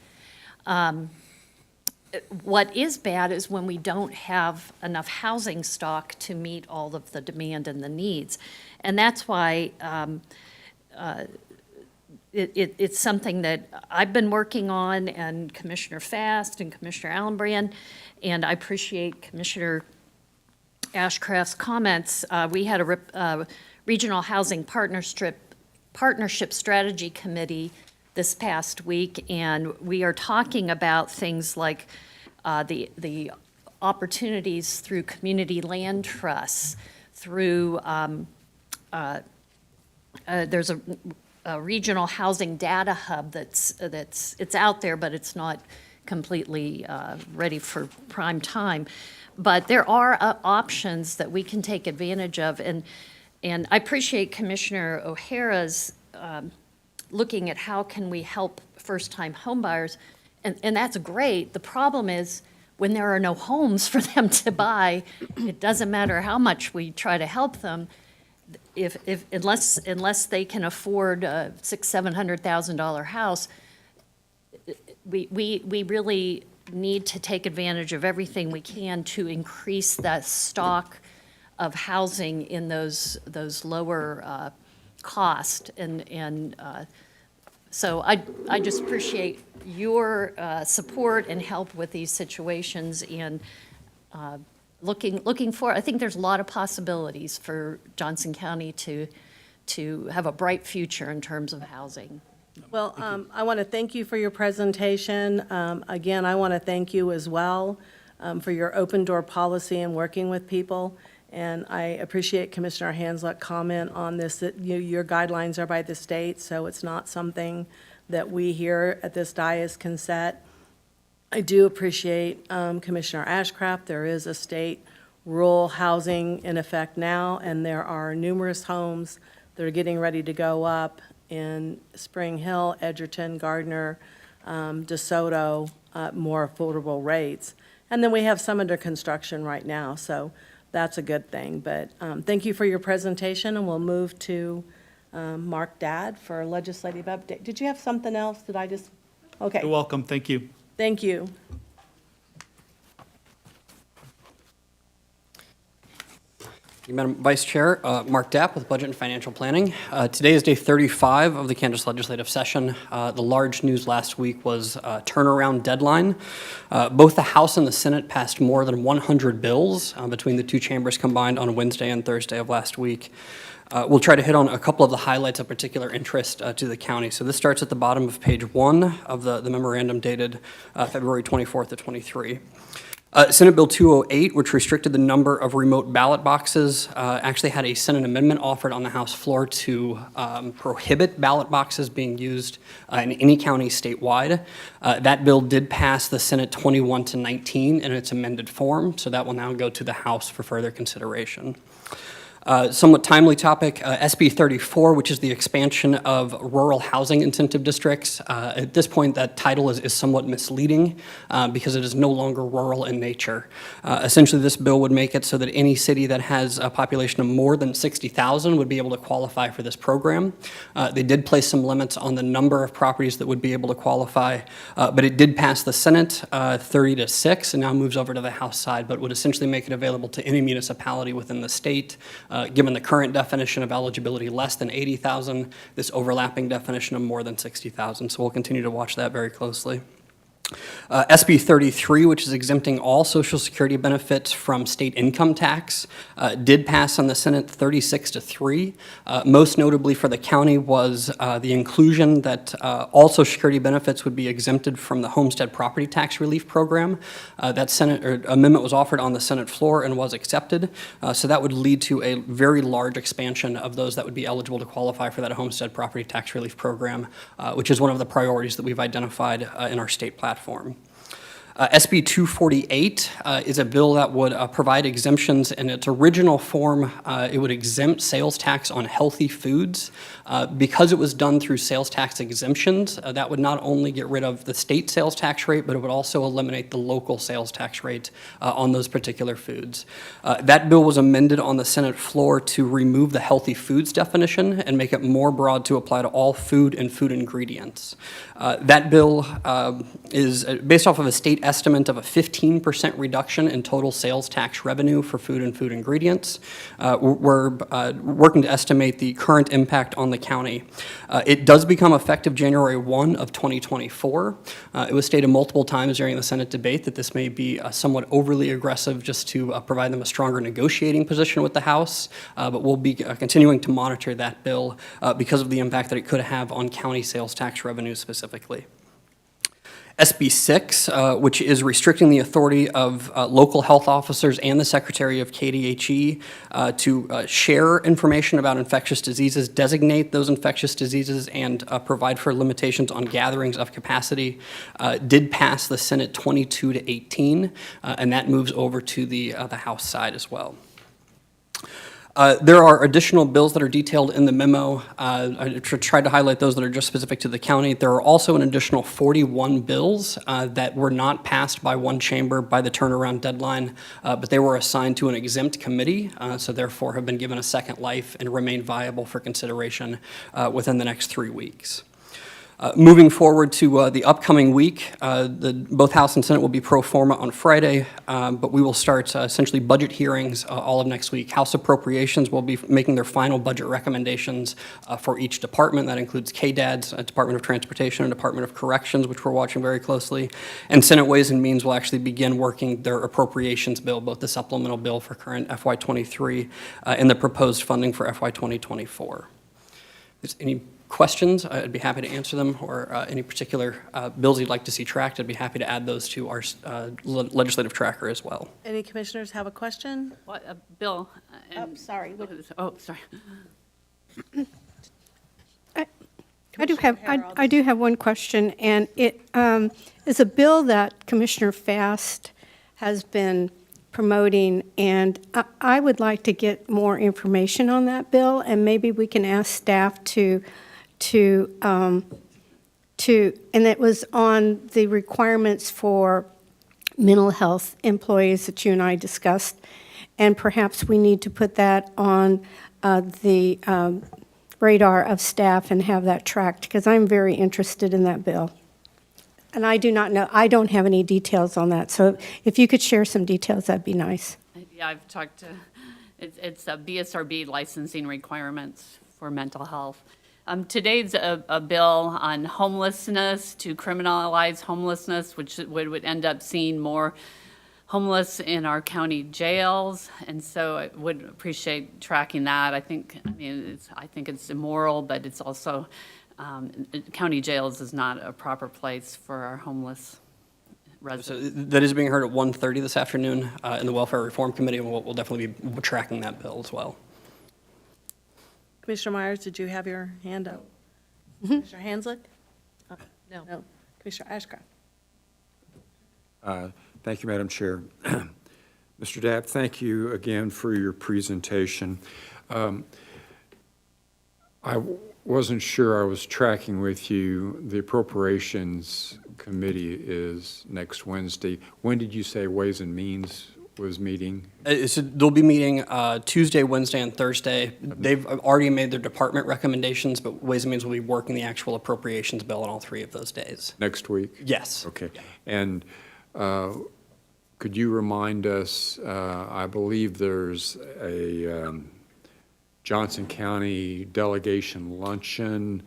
What is bad is when we don't have enough housing stock to meet all of the demand and the needs. And that's why it's something that I've been working on, and Commissioner Fast and Commissioner Allenbrand, and I appreciate Commissioner Ashcraft's comments. We had a Regional Housing Partnership Strategy Committee this past week, and we are talking about things like the opportunities through community land trusts, through there's a regional housing data hub it's out there, but it's not completely ready for prime time. But there are options that we can take advantage of, and I appreciate Commissioner O'Hara's looking at how can we help first-time homebuyers, and that's great. The problem is when there are no homes for them to buy, it doesn't matter how much we try to help them. Unless they can afford a $600,000-$700,000 house, we really need to take advantage of everything we can to increase that stock of housing in those lower cost. So I just appreciate your support and help with these situations, and looking for, I think there's a lot of possibilities for Johnson County to have a bright future in terms of housing. Well, I want to thank you for your presentation. Again, I want to thank you as well for your open door policy and working with people. And I appreciate Commissioner Hanslick's comment on this, that your guidelines are by the state, so it's not something that we here at this dais can set. I do appreciate Commissioner Ashcraft. There is a state rural housing in effect now, and there are numerous homes that are getting ready to go up in Spring Hill, Edgerton, Gardner, DeSoto, more affordable rates. And then we have some under construction right now, so that's a good thing. But thank you for your presentation, and we'll move to Mark Dadd for a legislative update. Did you have something else? Did I just? Okay. You're welcome. Thank you. Thank you. Madam Vice Chair, Mark Dapp with Budget and Financial Planning. Today is day 35 of the Kansas legislative session. The large news last week was turnaround deadline. Both the House and the Senate passed more than 100 bills between the two chambers combined on Wednesday and Thursday of last week. We'll try to hit on a couple of the highlights of particular interest to the county. So this starts at the bottom of page 1 of the memorandum dated February 24th of 23. Senate Bill 208, which restricted the number of remote ballot boxes, actually had a Senate amendment offered on the House floor to prohibit ballot boxes being used in any county statewide. That bill did pass the Senate 21-19 in its amended form, so that will now go to the House for further consideration. Somewhat timely topic, SB 34, which is the expansion of rural housing incentive districts. At this point, that title is somewhat misleading because it is no longer rural in nature. Essentially, this bill would make it so that any city that has a population of more than 60,000 would be able to qualify for this program. They did place some limits on the number of properties that would be able to qualify, but it did pass the Senate 30-6 and now moves over to the House side, but would essentially make it available to any municipality within the state. Given the current definition of eligibility less than 80,000, this overlapping definition of more than 60,000. So we'll continue to watch that very closely. SB 33, which is exempting all Social Security benefits from state income tax, did pass on the Senate 36-3. Most notably for the county was the inclusion that all Social Security benefits would be exempted from the homestead property tax relief program. That amendment was offered on the Senate floor and was accepted. So that would lead to a very large expansion of those that would be eligible to qualify for that homestead property tax relief program, which is one of the priorities that we've identified in our state platform. SB 248 is a bill that would provide exemptions. In its original form, it would exempt sales tax on healthy foods. Because it was done through sales tax exemptions, that would not only get rid of the state sales tax rate, but it would also eliminate the local sales tax rate on those particular foods. That bill was amended on the Senate floor to remove the healthy foods definition and make it more broad to apply to all food and food ingredients. That bill is based off of a state estimate of a 15% reduction in total sales tax revenue for food and food ingredients. We're working to estimate the current impact on the county. It does become effective January 1 of 2024. It was stated multiple times during the Senate debate that this may be somewhat overly aggressive just to provide them a stronger negotiating position with the House, but we'll be continuing to monitor that bill because of the impact that it could have on county sales tax revenue specifically. SB 6, which is restricting the authority of local health officers and the Secretary of KDHE to share information about infectious diseases, designate those infectious diseases, and provide for limitations on gatherings of capacity, did pass the Senate 22-18, and that moves over to the House side as well. There are additional bills that are detailed in the memo. I tried to highlight those that are just specific to the county. There are also an additional 41 bills that were not passed by one chamber by the turnaround deadline, but they were assigned to an exempt committee, so therefore have been given a second life and remain viable for consideration within the next 3 weeks. Moving forward to the upcoming week, both House and Senate will be pro forma on Friday, but we will start essentially budget hearings all of next week. House Appropriations will be making their final budget recommendations for each department. That includes KDAD's, Department of Transportation, and Department of Corrections, which we're watching very closely. And Senate Ways and Means will actually begin working their appropriations bill, both the supplemental bill for current FY23 and the proposed funding for FY 2024. Is any questions, I'd be happy to answer them, or any particular bills you'd like to see tracked, I'd be happy to add those to our legislative tracker as well. Any commissioners have a question? What, Bill? Sorry. Oh, sorry. I do have one question, and it is a bill that Commissioner Fast has been promoting, and I would like to get more information on that bill, and maybe we can ask staff and it was on the requirements for mental health employees that you and I discussed, and perhaps we need to put that on the radar of staff and have that tracked, because I'm very interested in that bill. And I do not know, I don't have any details on that, so if you could share some details, that'd be nice. Yeah, I've talked to, it's a BSRB licensing requirements for mental health. Today's a bill on homelessness, to criminalize homelessness, which would end up seeing more homeless in our county jails, and so I would appreciate tracking that. I think it's immoral, but it's also, county jails is not a proper place for our homeless residents. So that is being heard at 1:30 this afternoon in the Welfare Reform Committee, and we'll definitely be tracking that bill as well. Commissioner Myers, did you have your hand up? Commissioner Hanslick? No. Commissioner Ashcraft? Thank you, Madam Chair. Mr. Dapp, thank you again for your presentation. I wasn't sure I was tracking with you. The Appropriations Committee is next Wednesday. When did you say Ways and Means was meeting? They'll be meeting Tuesday, Wednesday, and Thursday. They've already made their department recommendations, but Ways and Means will be working the actual appropriations bill on all 3 of those days. Next week? Yes. Okay. And could you remind us, I believe there's a Johnson County delegation luncheon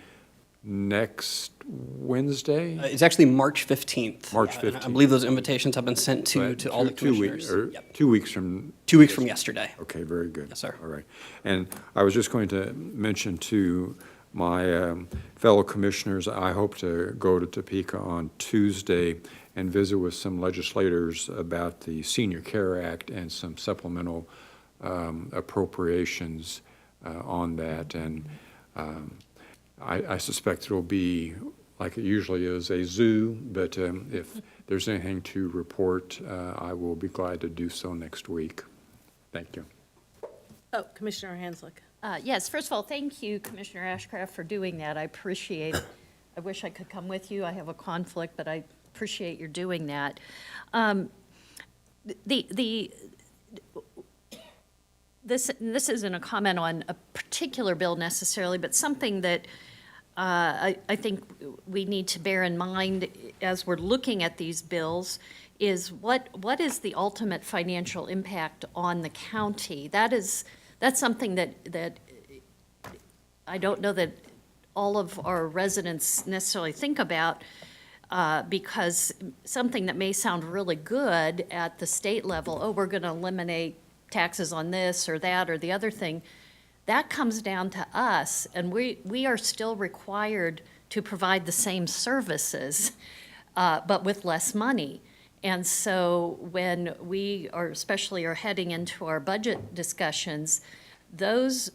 next Wednesday? It's actually March 15th. March Yeah, and I 15th. believe those invitations have been sent to all the commissioners. Yep. 2 weeks from? 2 weeks from yesterday. Okay, very good. Yes, sir. All right. And I was just going to mention to my fellow commissioners, I hope to go to Topeka on Tuesday and visit with some legislators about the Senior Care Act and some supplemental appropriations on that. And I suspect it'll be, like it usually is, a zoo, but if there's anything to report, I will be glad to do so next week. Thank you. Oh, Commissioner Hanslick. Yes, first of all, thank you, Commissioner Ashcraft, for doing that. I appreciate it. I wish I could come with you. I have a conflict, but I appreciate your doing that. This isn't a comment on a particular bill necessarily, but something that I think we need to bear in mind as we're looking at these bills is what is the ultimate financial impact on the county? That's something that I don't know that all of our residents necessarily think about, because something that may sound really good at the state level, oh, we're going to eliminate taxes on this or that or the other thing, that comes down to us, and we are still required to provide the same services, but with less money. And so when we are, especially are heading into our budget discussions, the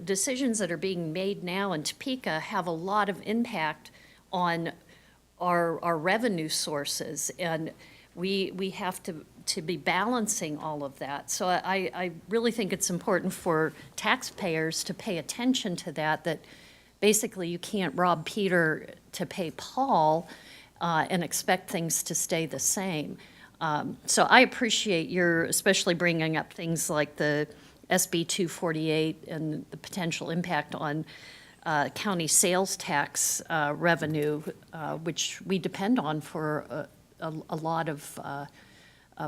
decisions that are being made now in Topeka have a lot of impact on our revenue sources, and we have to be balancing all of that. So I really think it's important for taxpayers to pay attention to that basically you can't rob Peter to pay Paul and expect things to stay the same. So I appreciate your especially bringing up things like the SB 248 and the potential impact on county sales tax revenue, which we depend on for a lot of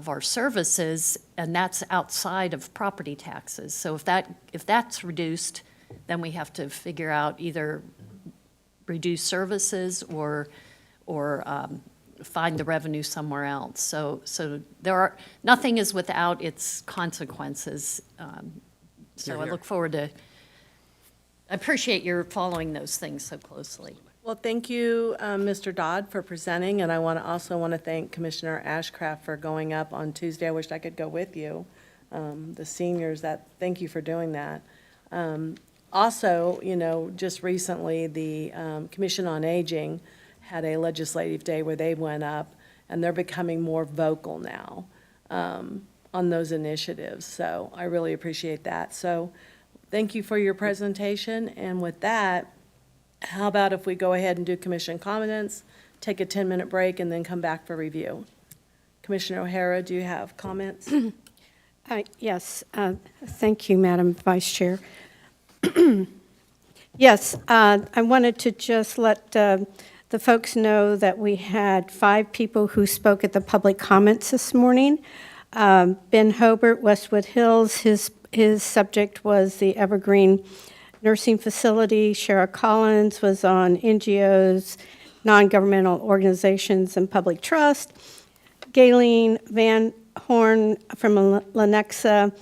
our services, and that's outside of property taxes. So if that's reduced, then we have to figure out either reduce services or find the revenue somewhere else. So nothing is without its consequences. So I look forward to, I appreciate your following those things so closely. Well, thank you, Mr. Dodd, for presenting, and I also want to thank Commissioner Ashcraft for going up on Tuesday. I wish I could go with you. The seniors, thank you for doing that. Also, just recently, the Commission on Aging had a legislative day where they went up, and they're becoming more vocal now on those initiatives. So I really appreciate that. So thank you for your presentation, and with that, how about if we go ahead and do commission comments, take a 10-minute break, and then come back for review? Commissioner O'Hara, do you have comments? Yes, thank you, Madam Vice Chair. Yes, I wanted to just let the folks know that we had 5 people who spoke at the public comments this morning. Ben Hobart, Westwood Hills, his subject was the Evergreen Nursing Facility. Shara Collins was on NGOs, non-governmental organizations, and public trust. Galen Van Horn from Lenexa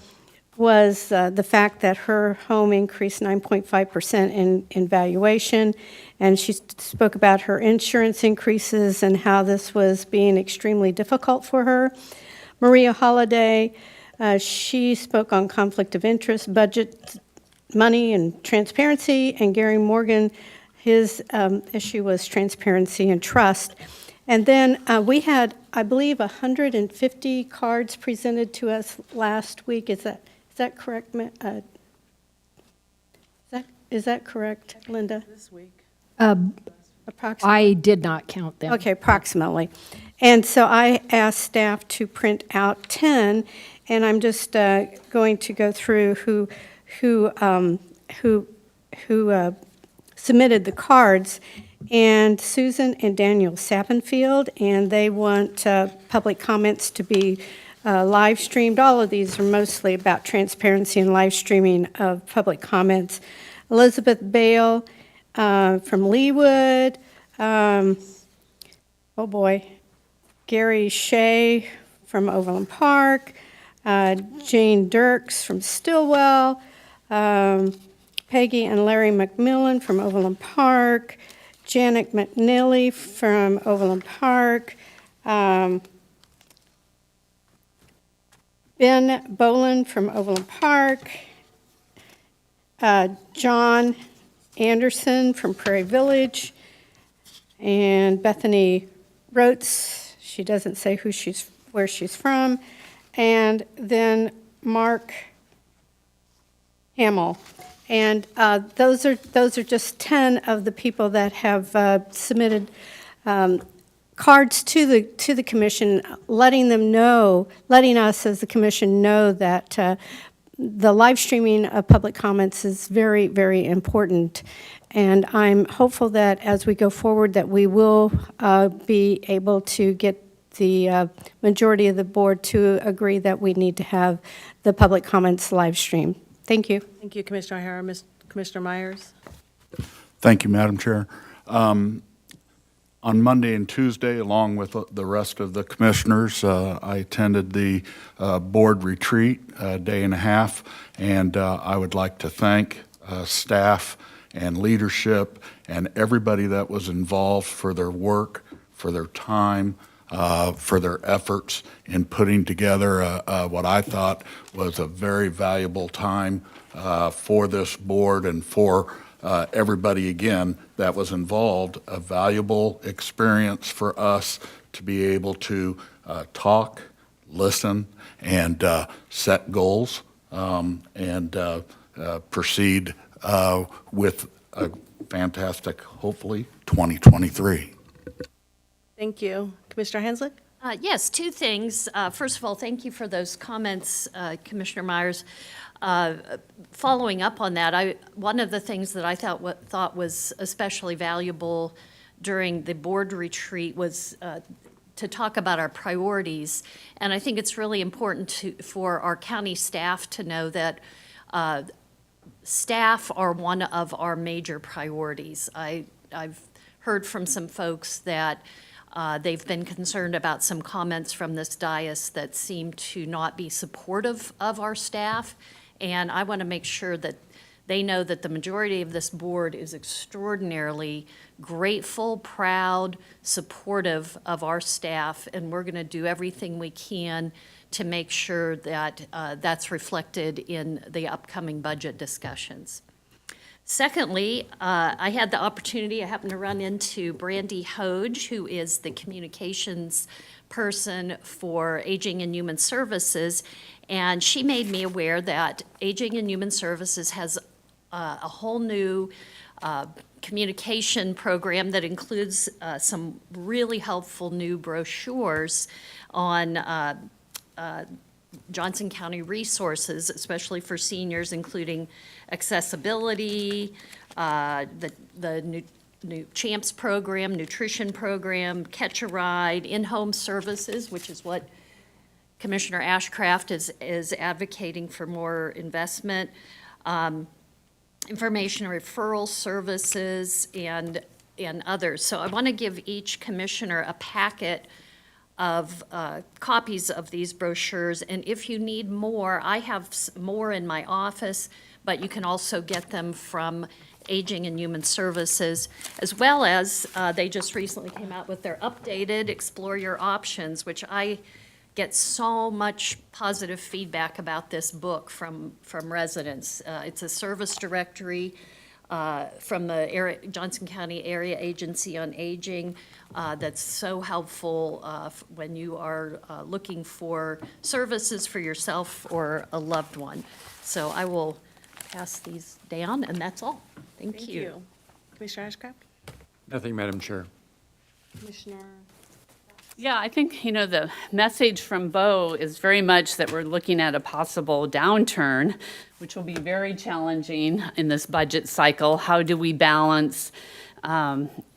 was the fact that her home increased 9.5% in valuation, and she spoke about her insurance increases and how this was being extremely difficult for her. Maria Holliday, she spoke on conflict of interest, budget, money, and transparency, and Gary Morgan, his issue was transparency and trust. And then we had, I believe, 150 cards presented to us last week. Is that correct? Is that correct, Linda? This week. Approximately. I did not count them. Okay, approximately. And so I asked staff to print out 10, and I'm just going to go through who submitted the cards. And Susan and Daniel Sappenfield, and they want public comments to be live streamed. All of these are mostly about transparency and live streaming of public comments. Elizabeth Bale, from Leawood, oh boy, Gary Shea from Overland Park, Jane Dirks from Stillwell, Peggy and Larry McMillan from Overland Park, Janet McNeely from Overland Park, Ben Boland from Overland Park, John Anderson from Prairie Village, and Bethany Rotes, she doesn't say where she's from, and then Mark Hamill. And those are just 10 of the people that have submitted cards to the commission, letting us as the commission know that the live streaming of public comments is very, very important. And I'm hopeful that as we go forward that we will be able to get the majority of the board to agree that we need to have the public comments live streamed. Thank you. Thank you, Commissioner O'Hara. Commissioner Myers? Thank you, Madam Chair. On Monday and Tuesday, along with the rest of the commissioners, I attended the board retreat, a day and a half, and I would like to thank staff and leadership and everybody that was involved for their work, for their time, for their efforts in putting together what I thought was a very valuable time for this board and for everybody, again, that was involved, a valuable experience for us to be able to talk, listen, and set goals and proceed with a fantastic, hopefully, 2023. Thank you. Commissioner Hanslick? Yes, two things. First of all, thank you for those comments, Commissioner Myers. Following up on that, one of the things that I thought was especially valuable during the board retreat was to talk about our priorities. And I think it's really important for our county staff to know that staff are one of our major priorities. I've heard from some folks that they've been concerned about some comments from this dais that seem to not be supportive of our staff. And I want to make sure that they know that the majority of this board is extraordinarily grateful, proud, supportive of our staff, and we're going to do everything we can to make sure that that's reflected in the upcoming budget discussions. Secondly, I had the opportunity, I happened to run into Brandy Hoge, who is the communications person for Aging and Human Services, and she made me aware that Aging and Human Services has a whole new communication program that includes some really helpful new brochures on Johnson County resources, especially for seniors, including accessibility, the new CHAMPS program, nutrition program, Catch a Ride, in-home services, which is what Commissioner Ashcraft is advocating for more investment, information referral services, and others. So I want to give each commissioner a packet of copies of these brochures, and if you need more, I have more in my office, but you can also get them from Aging and Human Services, as well as they just recently came out with their updated Explore Your Options, which I get so much positive feedback about this book from residents. It's a service directory from the Johnson County Area Agency on Aging that's so helpful when you are looking for services for yourself or a loved one. So I will pass these down, and that's all. Thank you. Commissioner Ashcraft? Nothing, Madam Chair. Commissioner? Yeah, I think, the message from Bo is very much that we're looking at a possible downturn, which will be very challenging in this budget cycle. How do we balance,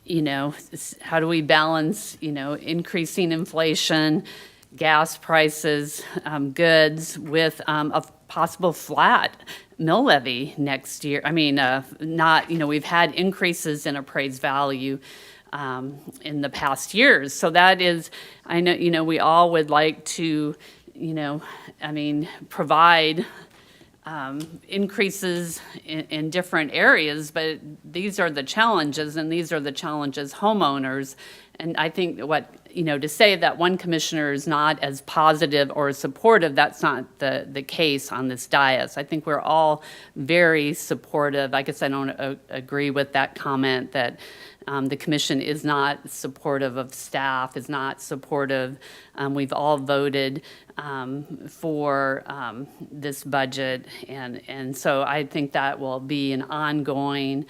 increasing inflation, gas prices, goods, with a possible flat mill levy next year. I mean, not, we've had increases in appraised value in the past years. So that is, I know, we all would like to, provide increases in different areas, but these are the challenges, and these are the challenges homeowners. And I think to say that one commissioner is not as positive or supportive, that's not the case on this dais. I think we're all very supportive. I guess I don't agree with that comment that the commission is not supportive of staff, is not supportive. We've all voted for this budget, and so I think that will be an ongoing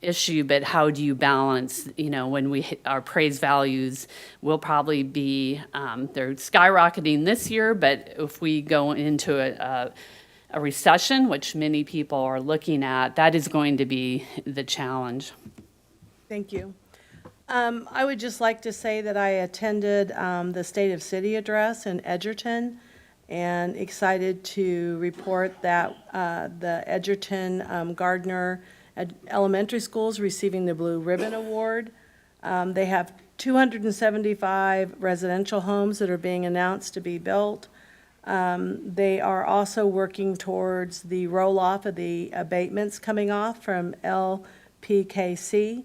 issue. But how do you balance, when we hit our appraised values will probably be, they're skyrocketing this year, but if we go into a recession, which many people are looking at, that is going to be the challenge. Thank you. I would just like to say that I attended the State of City address in Edgerton, and excited to report that the Edgerton Gardner Elementary School is receiving the Blue Ribbon Award. They have 275 residential homes that are being announced to be built. They are also working towards the roll-off of the abatements coming off from LPKC.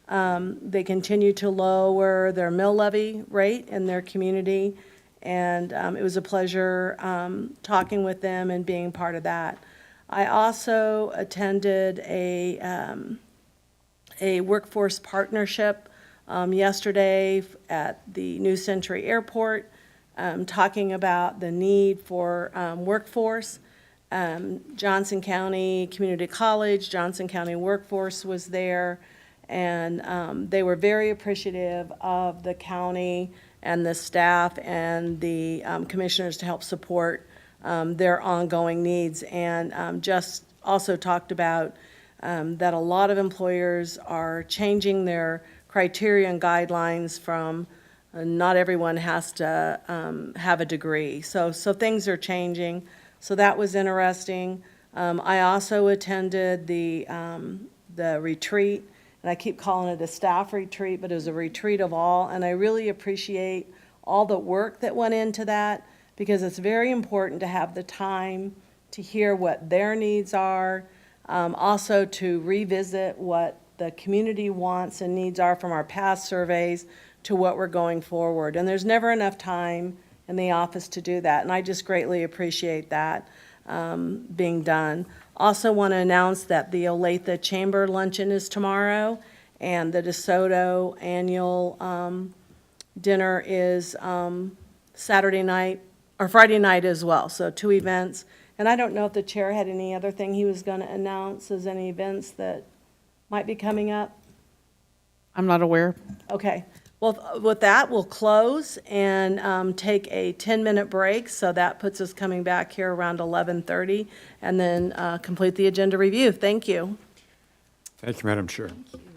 They continue to lower their mill levy rate in their community, and it was a pleasure talking with them and being part of that. I also attended a workforce partnership yesterday at the New Century Airport, talking about the need for workforce. Johnson County Community College, Johnson County Workforce was there, and they were very appreciative of the county and the staff and the commissioners to help support their ongoing needs, and just also talked about that a lot of employers are changing their criteria and guidelines from not everyone has to have a degree. So things are changing. So that was interesting. I also attended the retreat, and I keep calling it a staff retreat, but it was a retreat of all, and I really appreciate all the work that went into that, because it's very important to have the time to hear what their needs are, also to revisit what the community wants and needs are from our past surveys to what we're going forward. And there's never enough time in the office to do that, and I just greatly appreciate that being done. Also want to announce that the Olathe Chamber Luncheon is tomorrow, and the DeSoto Annual Dinner is Saturday night, or Friday night as well, so 2 events. And I don't know if the chair had any other thing he was going to announce as any events that might be coming up? I'm not aware. Okay. Well, with that, we'll close and take a 10-minute break, so that puts us coming back here around 11:30, and then complete the agenda review. Thank you. Thank you, Madam Chair. Thank you.